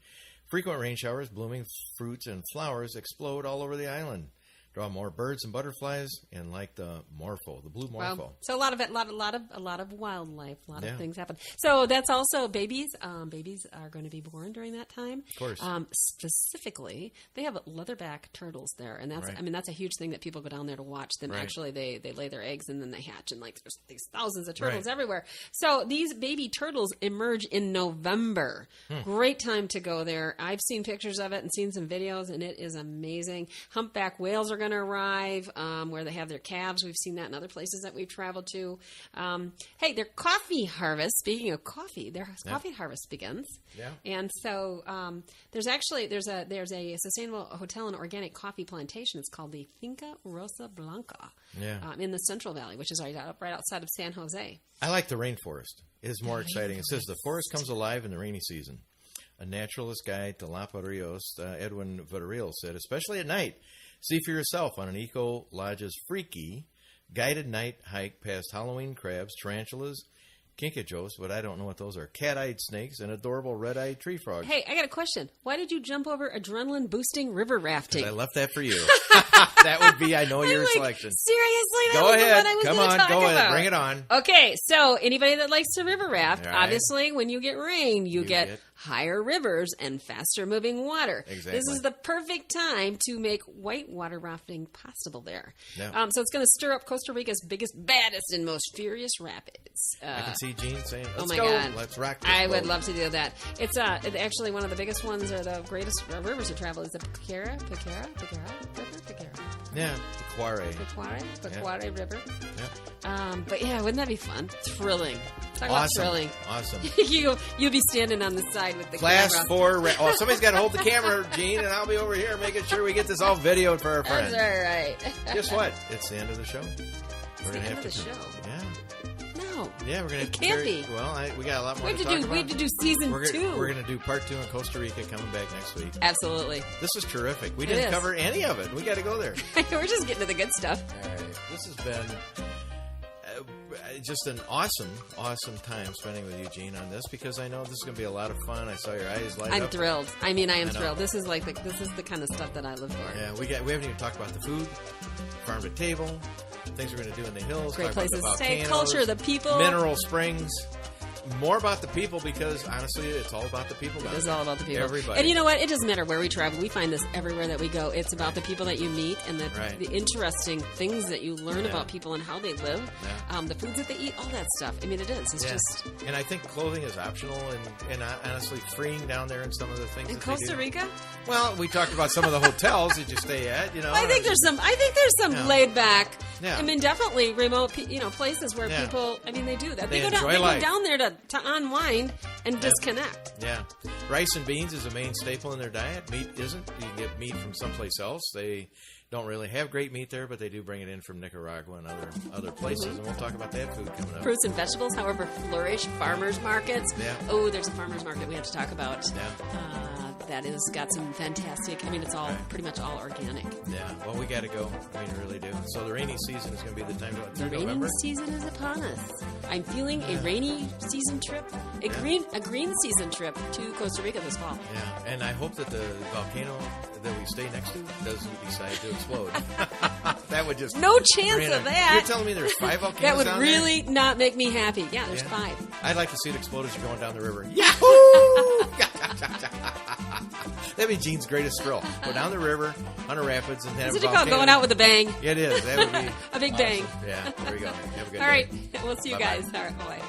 Frequent rain showers, blooming fruits, and flowers explode all over the island. Draw more birds and butterflies, and like the blue morpho. Wow. So a lot of wildlife, a lot of things happen. So that's also babies. Babies are going to be born during that time. Of course. Specifically, they have leatherback turtles there, and that's a huge thing that people go down there to watch them. Right. Actually, they lay their eggs and then they hatch, and like there's these thousands of turtles everywhere. So these baby turtles emerge in November. Great time to go there. I've seen pictures of it and seen some videos, and it is amazing. Humpback whales are going to arrive where they have their calves. We've seen that in other places that we've traveled to. Hey, their coffee harvest. Speaking of coffee, their coffee harvest begins. Yeah. And so there's a sustainable hotel and organic coffee plantation. It's called the Finca Rosa Blanca. In the Central Valley, which is right outside of San Jose. I like the rainforest. It is more exciting. It says the forest comes alive in the rainy season. A naturalist guide to Lapa Rios, Edwin Villarreal, said, especially at night, see for yourself on an Eco Lodge's freaky guided night hike past Halloween crabs, tarantulas, kinkajous, but I don't know what those are, cat-eyed snakes, and adorable red-eyed tree frogs. Hey, I got a question. Why did you jump over adrenaline-boosting river rafting? I left that for you. That would be, your selection. Seriously? That go was ahead. The one I was Come gonna on, talk go about. ahead. Bring it on. Okay, so anybody that likes to river raft, All right. obviously when you get rain, you get higher rivers and faster moving water. Exactly. This is the perfect time to make whitewater rafting possible there. Yeah. So it's going to stir up Costa Rica's biggest, baddest, and most furious rapids. I can see Gene saying, let's my go. God. Let's rock this I would boat. love to do that. It's actually one of the biggest ones or the greatest rivers to travel is the Piquera River. Yeah, Piquare River. Yeah. But yeah, wouldn't that be fun? Thrilling. Talk about Awesome. thrilling. Awesome. You'll be standing on the side with the Class camera. 4. Oh, somebody's got to hold the camera, Gene, and I'll be over here making sure we get this all videoed for our friends. That's all right. Guess what? It's the end of the show. We're the gonna end have of the to. show. Yeah. No. Yeah, we're gonna. It can't be. Well, we got a lot more We to talk about. have to do season 2. We're gonna do part 2 in Costa Rica coming back next week. Absolutely. This is terrific. We It didn't is. cover any of it. We got to go there. We're just getting to the good stuff. All right. This has been just an awesome time spending with you, Gene, on this because I know this is going to be a lot of fun. I saw your eyes light I'm up. thrilled. I mean, I am I know. thrilled. This is the kind of stuff that I live for. Yeah, we haven't even talked about the food, farm to table, things we're going to do in the hills, Great talk about places the to stay, volcanoes, culture, the people. mineral springs. More about the people because honestly, it's all about the people. It's all about the people. Everybody. And you know what? It doesn't matter where we travel. We find this everywhere that we go. It's about the people that you meet and the interesting things that you learn about people and how they live, the foods that they eat, all that stuff. I mean, it is. It's just. And I think clothing is optional and honestly freeing down there in some of the things. In that Costa they do. Rica? Well, we talked about some of the hotels that you stay at. You know, I think there's some laid back. Yeah. I mean, definitely remote, places where Yeah. people. I mean, they do that. They go enjoy down. They life. go down there to unwind and disconnect. Yeah. Rice and beans is a main staple in their diet. Meat isn't. You can get meat from someplace else. They don't really have great meat there, but they do bring it in from Nicaragua and other places, and we'll talk about that food coming up. Fruits and vegetables, however, flourish. Farmers markets. Yeah. Oh, there's a farmers market we have to talk about. Yeah. That has got some fantastic, I mean, it's all pretty much all organic. Yeah, well, we got to go. I mean, we really do. So the rainy season is going to be the time to The rainy November. season is upon us. I'm feeling a rainy season trip, a green season trip to Costa Rica this fall. Yeah, and I hope that the volcano that we stay next to doesn't decide to explode. That would just... No chance of that. You're telling me there's 5 volcanoes That would down really not make me happy. Yeah, there's Yeah. 5. I'd like to see it explode as you're going down the river. Yahoo! That'd be Gene's greatest thrill. Go down the river, Hunter Rapids, and have Is a it called volcano. going out with a bang? Yeah, it is. That would be A big awesome. bang. Yeah, there we go. Have a good All day. right, we'll see you Bye-bye. guys. All right, bye.